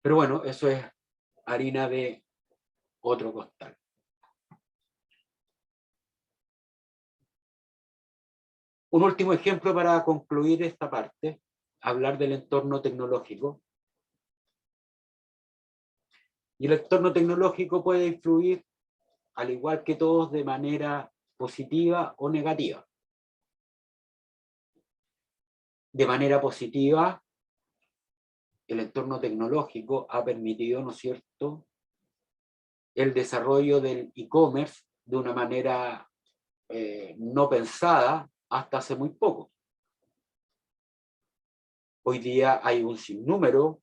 Pero bueno, eso es harina de otro costal. Un último ejemplo para concluir esta parte, hablar del entorno tecnológico. Y el entorno tecnológico puede influir, al igual que todos, de manera positiva o negativa. De manera positiva, el entorno tecnológico ha permitido, ¿no es cierto?, el desarrollo del e-commerce de una manera no pensada hasta hace muy poco. Hoy día hay un sinnúmero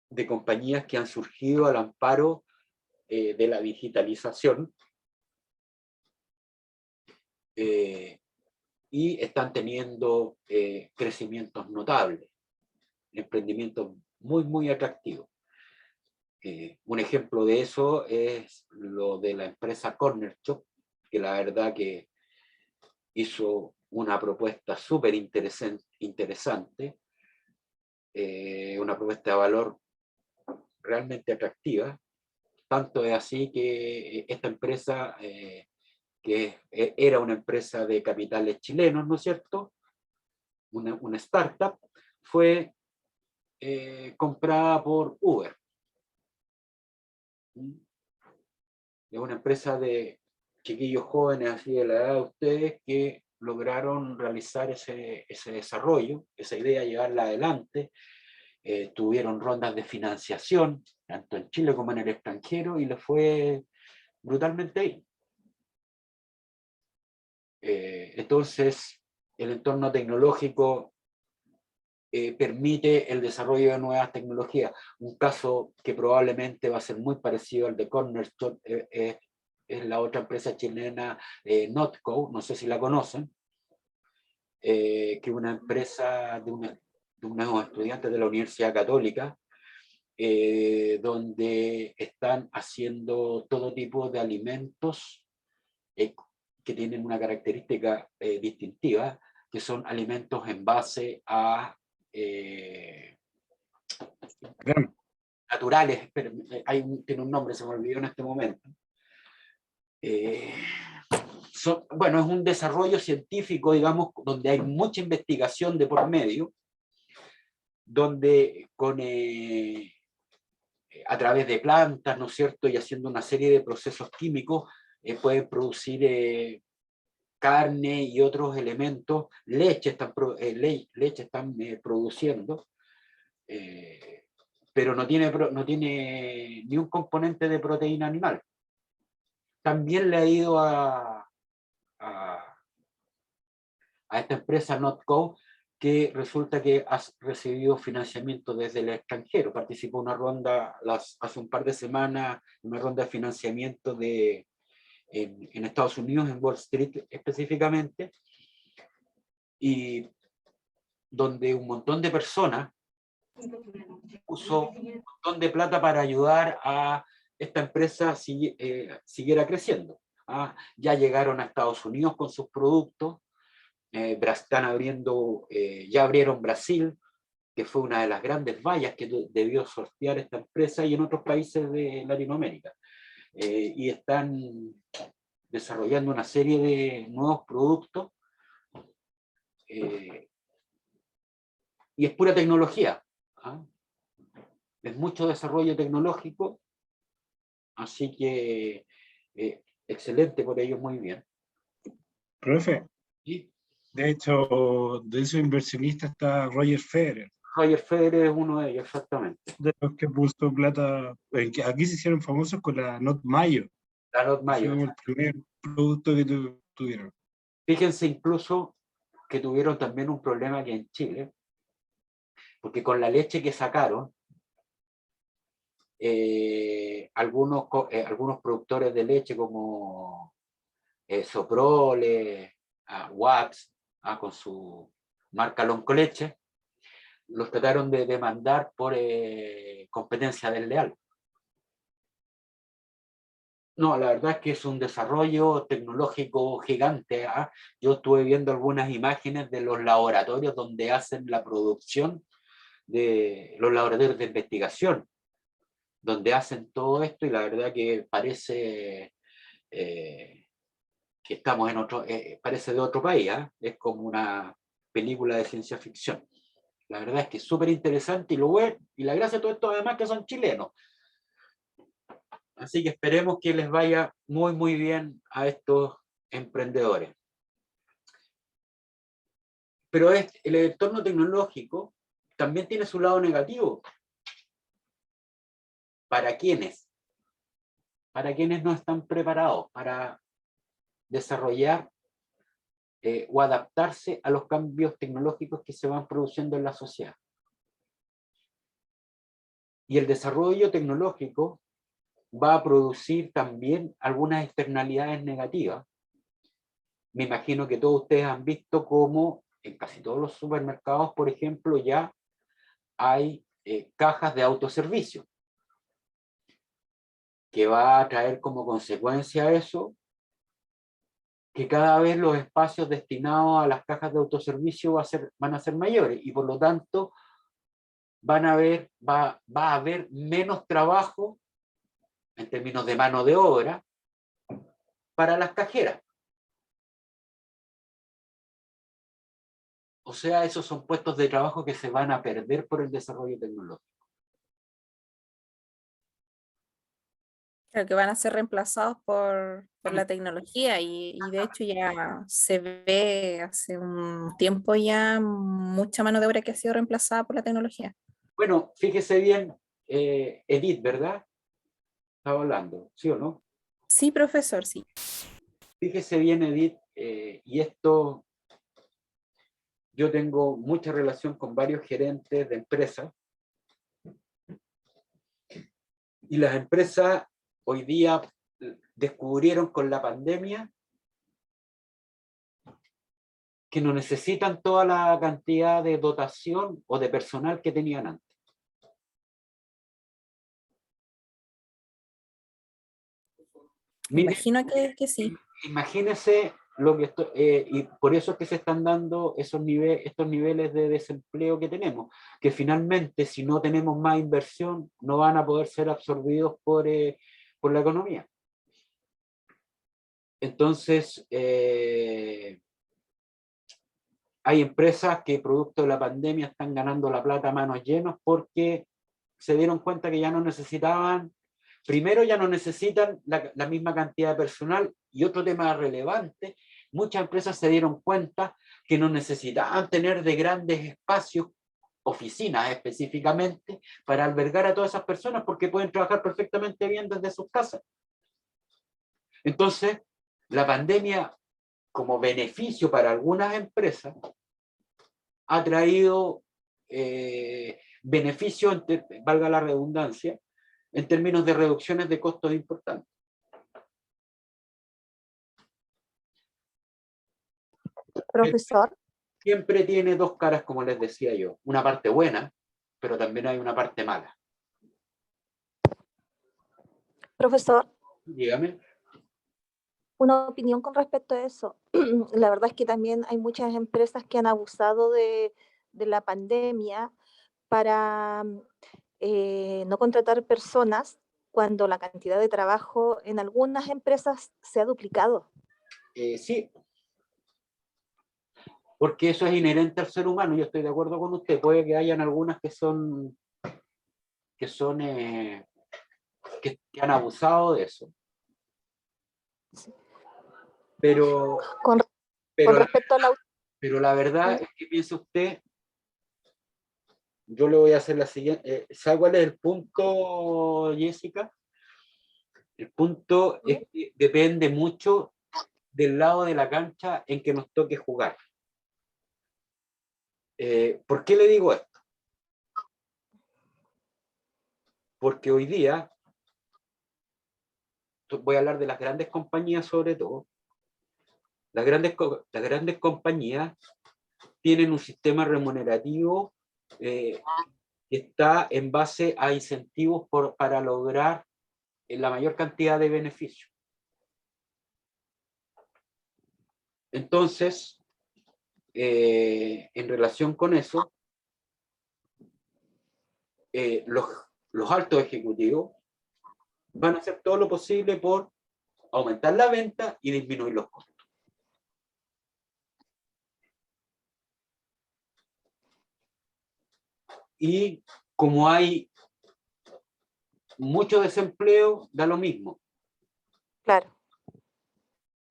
de compañías que han surgido al amparo de la digitalización y están teniendo crecimientos notables, emprendimientos muy atractivos. Un ejemplo de eso es lo de la empresa Corner Shop, que la verdad que hizo una propuesta súper interesante, una propuesta de valor realmente atractiva. Tanto es así que esta empresa, que era una empresa de capitales chilenos, ¿no es cierto?, una startup, fue comprada por Uber. Es una empresa de chiquillos jóvenes, así de la edad de ustedes, que lograron realizar ese desarrollo, esa idea, llevarla adelante. Tuvieron rondas de financiación, tanto en Chile como en el extranjero, y les fue brutalmente bien. Entonces, el entorno tecnológico permite el desarrollo de nuevas tecnologías. Un caso que probablemente va a ser muy parecido al de Cornerstone es la otra empresa chilena, Notco, no sé si la conocen, que es una empresa de unos estudiantes de la Universidad Católica, donde están haciendo todo tipo de alimentos que tienen una característica distintiva, que son alimentos en base a naturales, pero tiene un nombre, se me olvidó en este momento. Bueno, es un desarrollo científico, digamos, donde hay mucha investigación de por medio, donde a través de plantas, ¿no es cierto?, y haciendo una serie de procesos químicos, pueden producir carne y otros elementos, leche están produciendo, pero no tiene ni un componente de proteína animal. También le ha ido a esta empresa Notco, que resulta que ha recibido financiamiento desde el extranjero. Participó en una ronda hace un par de semanas, una ronda de financiamiento en Estados Unidos, en Wall Street específicamente, y donde un montón de personas puso un montón de plata para ayudar a esta empresa siguiera creciendo. Ya llegaron a Estados Unidos con sus productos, están abriendo, ya abrieron Brasil, que fue una de las grandes vallas que debió sortear esta empresa, y en otros países de Latinoamérica. Y están desarrollando una serie de nuevos productos, y es pura tecnología. Es mucho desarrollo tecnológico, así que excelente por ellos, muy bien. Profe, ¿Sí? de hecho, de esos inversionistas está Roger Federer, Roger Federer es uno de ellos, exactamente. de los que puso plata, aquí se hicieron famosos con la Not Mayo. La Not Fue Mayo. como el primer producto que tuvieron. Fíjense incluso que tuvieron también un problema aquí en Chile, porque con la leche que sacaron, algunos productores de leche como Soprole, Watts, con su marca Loncoleche, los trataron de demandar por competencia desleal. No, la verdad es que es un desarrollo tecnológico gigante. Yo estuve viendo algunas imágenes de los laboratorios donde hacen la producción, de los laboratorios de investigación, donde hacen todo esto, y la verdad que parece que estamos en otro, parece de otro país, es como una película de ciencia ficción. La verdad es que es súper interesante, y lo bueno, y la gracia de todo esto además que son chilenos. Así que esperemos que les vaya muy, muy bien a estos emprendedores. Pero el entorno tecnológico también tiene su lado negativo. ¿Para quiénes? Para quienes no están preparados para desarrollar o adaptarse a los cambios tecnológicos que se van produciendo en la sociedad. Y el desarrollo tecnológico va a producir también algunas externalidades negativas. Me imagino que todos ustedes han visto cómo en casi todos los supermercados, por ejemplo, ya hay cajas de autoservicio, que va a traer como consecuencia eso, que cada vez los espacios destinados a las cajas de autoservicio van a ser mayores, y por lo tanto va a haber menos trabajo en términos de mano de obra para las cajeras. O sea, esos son puestos de trabajo que se van a perder por el desarrollo tecnológico. Creo que van a ser reemplazados por la tecnología y de hecho ya se ve hace un tiempo ya mucha mano de obra que ha sido reemplazada por la tecnología. Bueno, fíjese bien, Edith, ¿verdad? Estaba hablando, ¿sí o no? Sí, profesor, sí. Fíjese bien, Edith, y esto, yo tengo mucha relación con varios gerentes de empresas, y las empresas hoy día descubrieron con la pandemia que no necesitan toda la cantidad de dotación o de personal que tenían antes. Me imagino que sí. Imagínense lo que y por eso es que se están dando estos niveles de desempleo que tenemos, que finalmente si no tenemos más inversión no van a poder ser absorbidos por la economía. Entonces, hay empresas que producto de la pandemia están ganando la plata a manos llenas porque se dieron cuenta que ya no necesitaban, primero ya no necesitan la misma cantidad de personal, y otro tema relevante, muchas empresas se dieron cuenta que no necesitaban tener de grandes espacios, oficinas específicamente, para albergar a todas esas personas porque pueden trabajar perfectamente bien desde sus casas. Entonces, la pandemia, como beneficio para algunas empresas, ha traído beneficios, valga la redundancia, en términos de reducciones de costos importantes. Profesor, Siempre tiene dos caras, como les decía yo. Una parte buena, pero también hay una parte mala. profesor, Dígame. una opinión con respecto a eso. La verdad es que también hay muchas empresas que han abusado de la pandemia para no contratar personas cuando la cantidad de trabajo en algunas empresas se ha duplicado. Sí, porque eso es inherente al ser humano. Yo estoy de acuerdo con usted. Puede que hayan algunas que han abusado de eso. Pero, Con pero, respecto a la... pero la verdad es que piensa usted, yo le voy a hacer la siguiente. ¿Sabe cuál es el punto, Jessica? El punto es que depende mucho del lado de la cancha en que nos toque jugar. ¿Por qué le digo esto? porque hoy día, voy a hablar de las grandes compañías sobre todo, las grandes compañías tienen un sistema remunerativo que está en base a incentivos para lograr la mayor cantidad de beneficios. Entonces, en relación con eso, los altos ejecutivos van a hacer todo lo posible por aumentar la venta y disminuir los costos. Y como hay mucho desempleo, da lo mismo. Claro.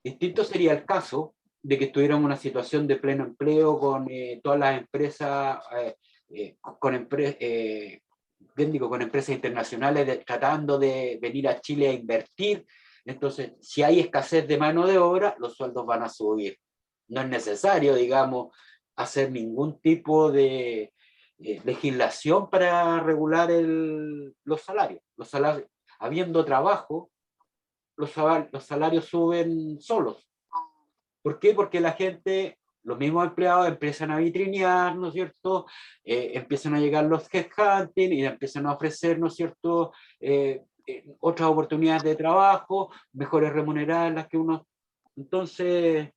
Distinto sería el caso de que estuviéramos en una situación de pleno empleo con todas las empresas, con empresas internacionales tratando de venir a Chile a invertir. Entonces, si hay escasez de mano de obra, los sueldos van a subir. No es necesario, digamos, hacer ningún tipo de legislación para regular los salarios. Habiendo trabajo, los salarios suben solos. ¿Por qué? Porque la gente, los mismos empleados empiezan a vitrinear, ¿no es cierto? Empiezan a llegar los headhunting y empiezan a ofrecer, ¿no es cierto?, otras oportunidades de trabajo, mejores remuneradas las que uno... Entonces,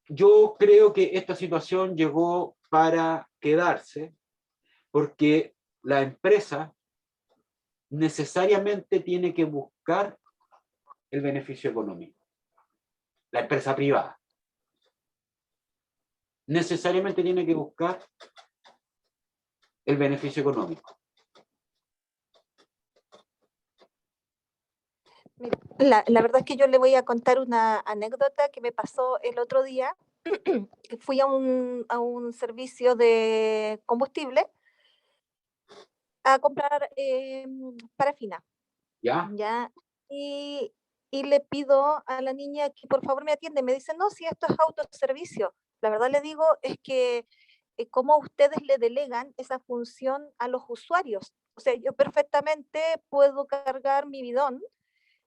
yo creo que esta situación llegó para quedarse, porque la empresa necesariamente tiene que buscar el beneficio económico. La empresa privada necesariamente tiene que buscar el beneficio económico. La verdad es que yo le voy a contar una anécdota que me pasó el otro día. Fui a un servicio de combustible a comprar parafina. ¿Ya? ¿Ya? Y le pido a la niña que por favor me atiende. Me dice, no, si esto es autoservicio. La verdad le digo es que cómo ustedes le delegan esa función a los usuarios. O sea, yo perfectamente puedo cargar mi bidón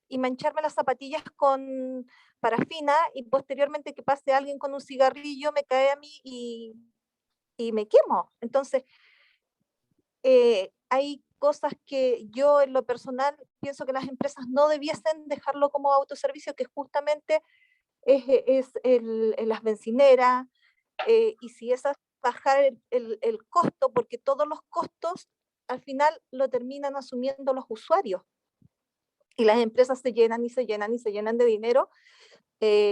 y mancharme las zapatillas con parafina y posteriormente que pase alguien con un cigarrillo me cae a mí y me quemo. Entonces, hay cosas que yo en lo personal pienso que las empresas no debiesen dejarlo como autoservicio, que justamente es las bencineras, y si es bajar el costo, porque todos los costos al final lo terminan asumiendo los usuarios. Y las empresas se llenan y se llenan y se llenan de dinero,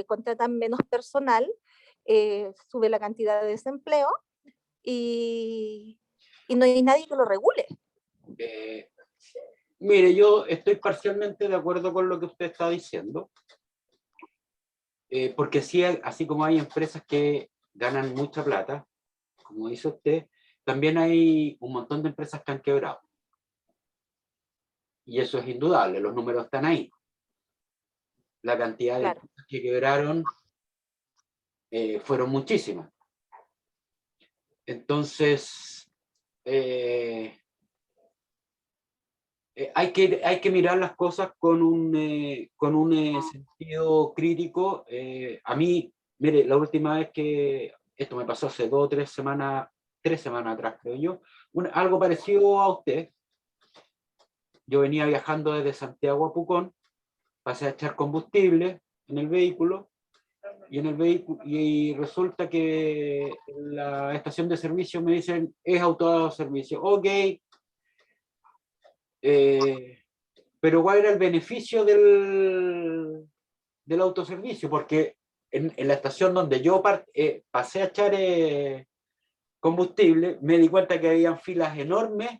contratan menos personal, sube la cantidad de desempleo y no hay nadie que lo regule. Mire, yo estoy parcialmente de acuerdo con lo que usted está diciendo, porque sí, así como hay empresas que ganan mucha plata, como dice usted, también hay un montón de empresas que han quebrado. Y eso es indudable, los números están ahí. La cantidad de empresas que quebraron fueron muchísimas. Entonces, hay que mirar las cosas con un sentido crítico. A mí, mire, la última vez que esto me pasó hace 2 o 3 semanas atrás, creo yo, algo parecido a usted. Yo venía viajando desde Santiago a Pucón, pasé a echar combustible en el vehículo, y resulta que en la estación de servicio me dicen, es autoservicio. Ok, pero ¿cuál era el beneficio del autoservicio? Porque en la estación donde yo pasé a echar combustible, me di cuenta que habían filas enormes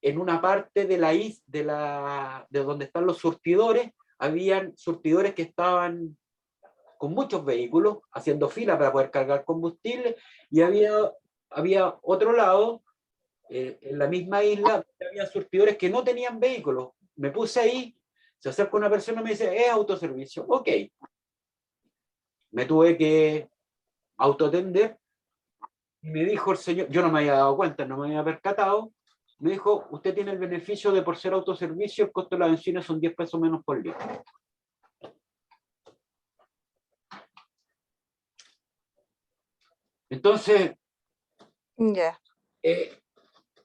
en una parte de de donde están los surtidores. Habían surtidores que estaban con muchos vehículos haciendo fila para poder cargar combustible, y había otro lado, en la misma isla, había surtidores que no tenían vehículos. Me puse ahí, se acerca una persona y me dice, es autoservicio. Ok. Me tuve que autoatender Y me dijo el señor, yo no me había dado cuenta, no me había percatado, me dijo, usted tiene el beneficio de por ser autoservicio, el costo de la benzina son 10 pesos menos por litro. Entonces, Ya.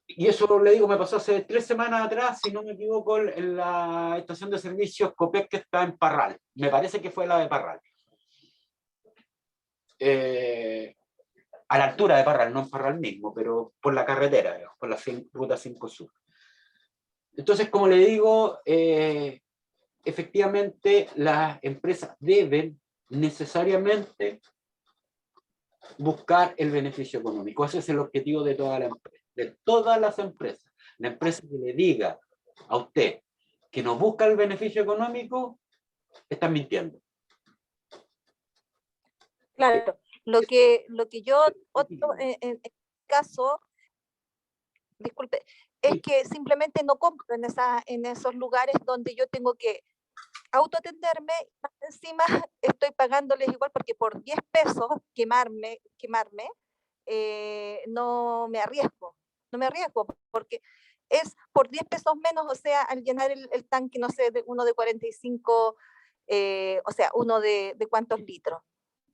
y eso le digo, me pasó hace 3 semanas atrás, si no me equivoco, en la estación de servicios Copec que está en Parral. Me parece que fue la de Parral. A la altura de Parral, no en Parral mismo, pero por la carretera, digamos, por la ruta 5 Sur. Entonces, como le digo, efectivamente las empresas deben necesariamente buscar el beneficio económico. Ese es el objetivo de toda la empresa, de todas las empresas. La empresa que le diga a usted que no busca el beneficio económico, está mintiendo. Claro, lo que yo, en caso, disculpe, es que simplemente no compro en esos lugares donde yo tengo que autoatenderme, más encima estoy pagándoles igual porque por 10 pesos quemarme, no me arriesgo, porque es por 10 pesos menos, o sea, al llenar el tanque, no sé, uno de 45, o sea, uno de cuántos litros.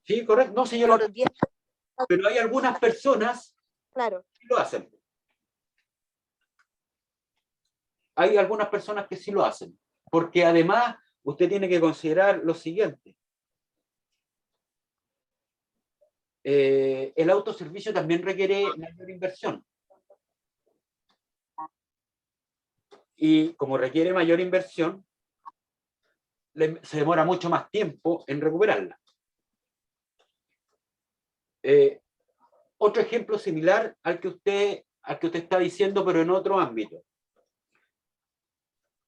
Sí, correcto. No, sí, Por 10 pesos, pero hay algunas personas claro. que lo hacen. Hay algunas personas que sí lo hacen. Porque además, usted tiene que considerar lo siguiente. El autoservicio también requiere mayor inversión. Y como requiere mayor inversión, se demora mucho más tiempo en recuperarla. Otro ejemplo similar al que usted está diciendo, pero en otro ámbito.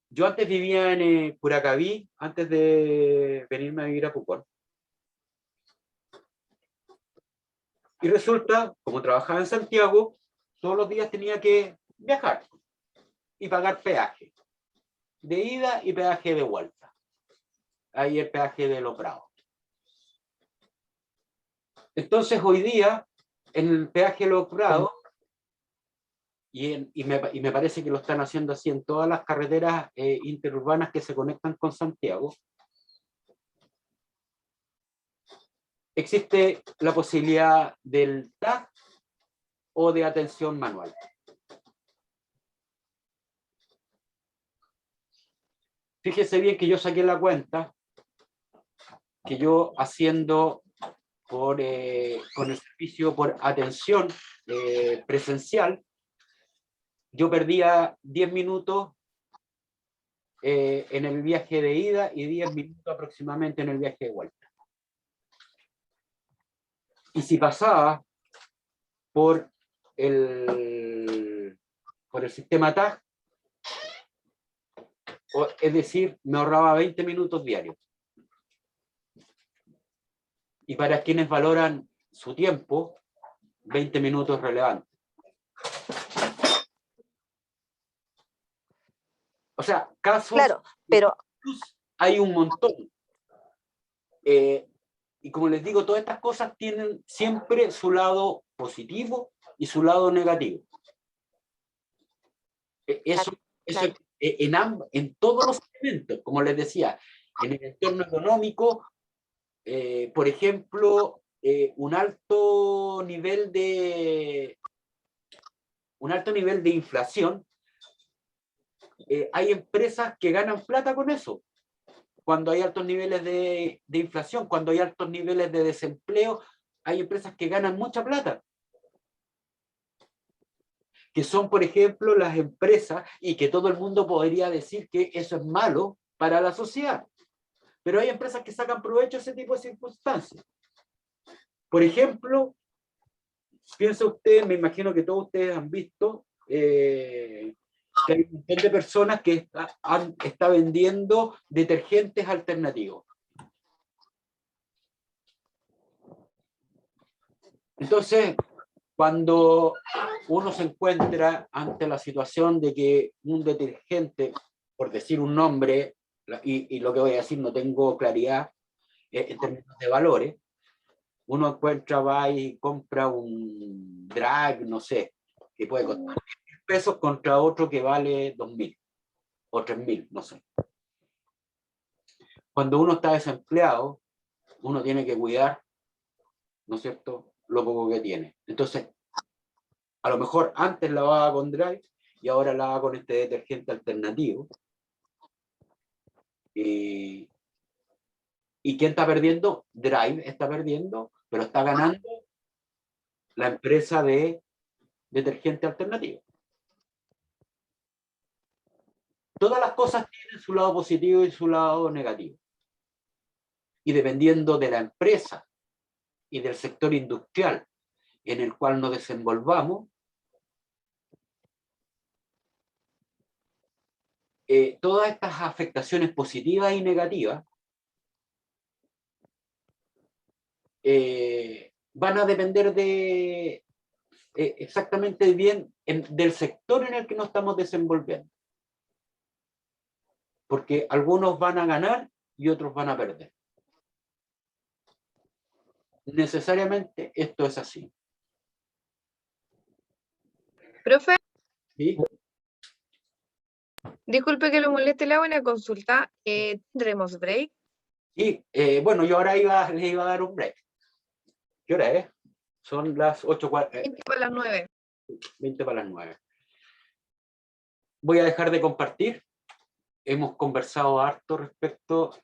Yo antes vivía en Curacaví, antes de venirme a vivir a Pucón. Y resulta, como trabajaba en Santiago, todos los días tenía que viajar y pagar peaje de ida y peaje de vuelta. Ahí el peaje de Los Prados. Entonces hoy día, en el peaje de Los Prados, y me parece que lo están haciendo así en todas las carreteras interurbanas que se conectan con Santiago, existe la posibilidad del TAC o de atención manual. Fíjese bien que yo saqué la cuenta que yo haciendo con el servicio por atención presencial, yo perdía 10 minutos en el viaje de ida y 10 minutos aproximadamente en el viaje de vuelta. Y si pasaba por el sistema TAG, es decir, me ahorraba 20 minutos diarios. Y para quienes valoran su tiempo, 20 minutos relevantes. O sea, casos, Claro, pero hay un montón. Y como les digo, todas estas cosas tienen siempre su lado positivo y su lado negativo. Eso claro. en todos los elementos, como les decía, en el entorno económico, por ejemplo, un alto nivel de inflación, hay empresas que ganan plata con eso. Cuando hay altos niveles de inflación, cuando hay altos niveles de desempleo, hay empresas que ganan mucha plata. Que son, por ejemplo, las empresas, y que todo el mundo podría decir que eso es malo para la sociedad. Pero hay empresas que sacan provecho de ese tipo de circunstancias. Por ejemplo, piensa usted, me imagino que todos ustedes han visto, que hay un montón de personas que está vendiendo detergentes alternativos. Entonces, cuando uno se encuentra ante la situación de que un detergente, por decir un nombre, y lo que voy a decir no tengo claridad en términos de valores, Uno encuentra, va y compra un drag, no sé, que puede costar 10.000 pesos contra otro que vale 2.000 o 3.000, no sé. Cuando uno está desempleado, uno tiene que cuidar, ¿no es cierto?, lo poco que tiene. Entonces, a lo mejor antes lavaba con Drive y ahora lava con este detergente alternativo. ¿Y quién está perdiendo? Drive está perdiendo, pero está ganando la empresa de detergente alternativo. Todas las cosas tienen su lado positivo y su lado negativo. Y dependiendo de la empresa y del sector industrial en el cual nos desenvolvamos, todas estas afectaciones positivas y negativas van a depender de exactamente bien del sector en el que nos estamos desenvolviendo. Porque algunos van a ganar y otros van a perder. Necesariamente esto es así. Profe, ¿Sí? disculpe que lo moleste, le hago una consulta. ¿Tendremos break? Y bueno, yo ahora les iba a dar un break. ¿Qué hora es? Son las 8:40. 20 para las 9. 20 para las 9. Voy a dejar de compartir. Hemos conversado harto respecto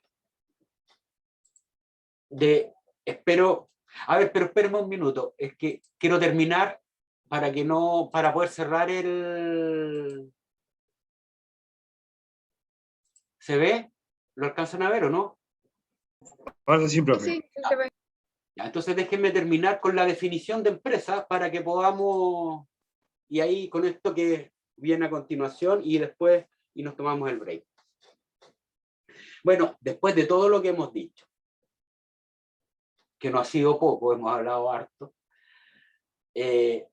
de... Espero... A ver, pero espérenme un minuto. Es que quiero terminar para poder cerrar el... ¿Se ve? ¿Lo alcanzan a ver o no? Ahora sí, profe. Sí, sí se ve. Ya, entonces déjenme terminar con la definición de empresa para que podamos... Y ahí con esto que viene a continuación y después y nos tomamos el break. Bueno, después de todo lo que hemos dicho, que no ha sido poco, hemos hablado harto, hay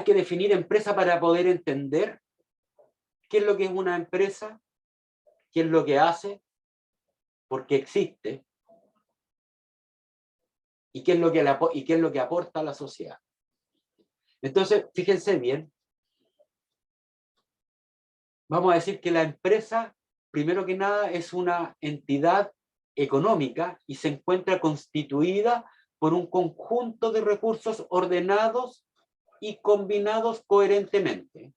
que definir empresa para poder entender qué es lo que es una empresa, qué es lo que hace, por qué existe, y qué es lo que aporta a la sociedad. Entonces, fíjense bien, vamos a decir que la empresa, primero que nada, es una entidad económica y se encuentra constituida por un conjunto de recursos ordenados y combinados coherentemente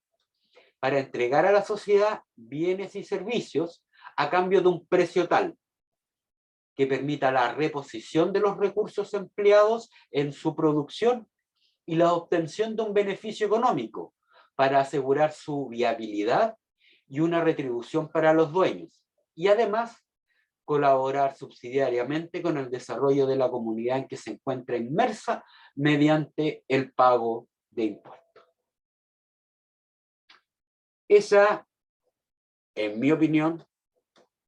para entregar a la sociedad bienes y servicios a cambio de un precio tal que permita la reposición de los recursos empleados en su producción y la obtención de un beneficio económico para asegurar su viabilidad y una retribución para los dueños, y además colaborar subsidiariamente con el desarrollo de la comunidad en que se encuentra inmersa mediante el pago de impuestos. Esa, en mi opinión,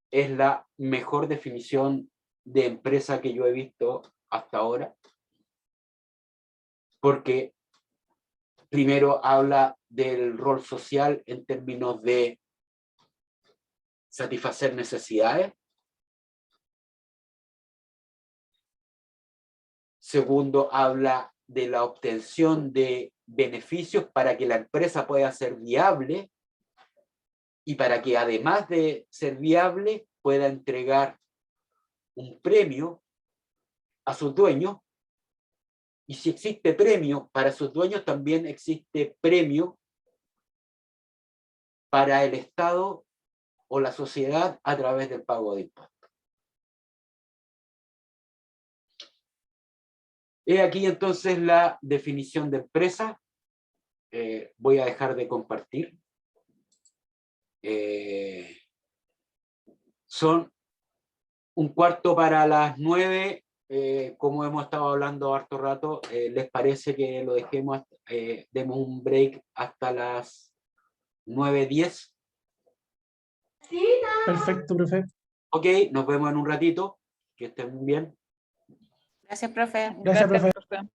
es la mejor definición de empresa que yo he visto hasta ahora, porque primero habla del rol social en términos de satisfacer necesidades. Segundo, habla de la obtención de beneficios para que la empresa pueda ser viable y para que además de ser viable pueda entregar un premio a sus dueños. Y si existe premio para sus dueños, también existe premio para el Estado o la sociedad a través del pago de impuestos. He aquí entonces la definición de empresa. Voy a dejar de compartir. Son 1/4 para las 9. Como hemos estado hablando harto rato, ¿les parece que lo dejemos, demos un break hasta las 9:10? Perfecto, profe. Ok, nos vemos en un ratito. Que estén bien. Gracias, profe. Gracias, profe. profe.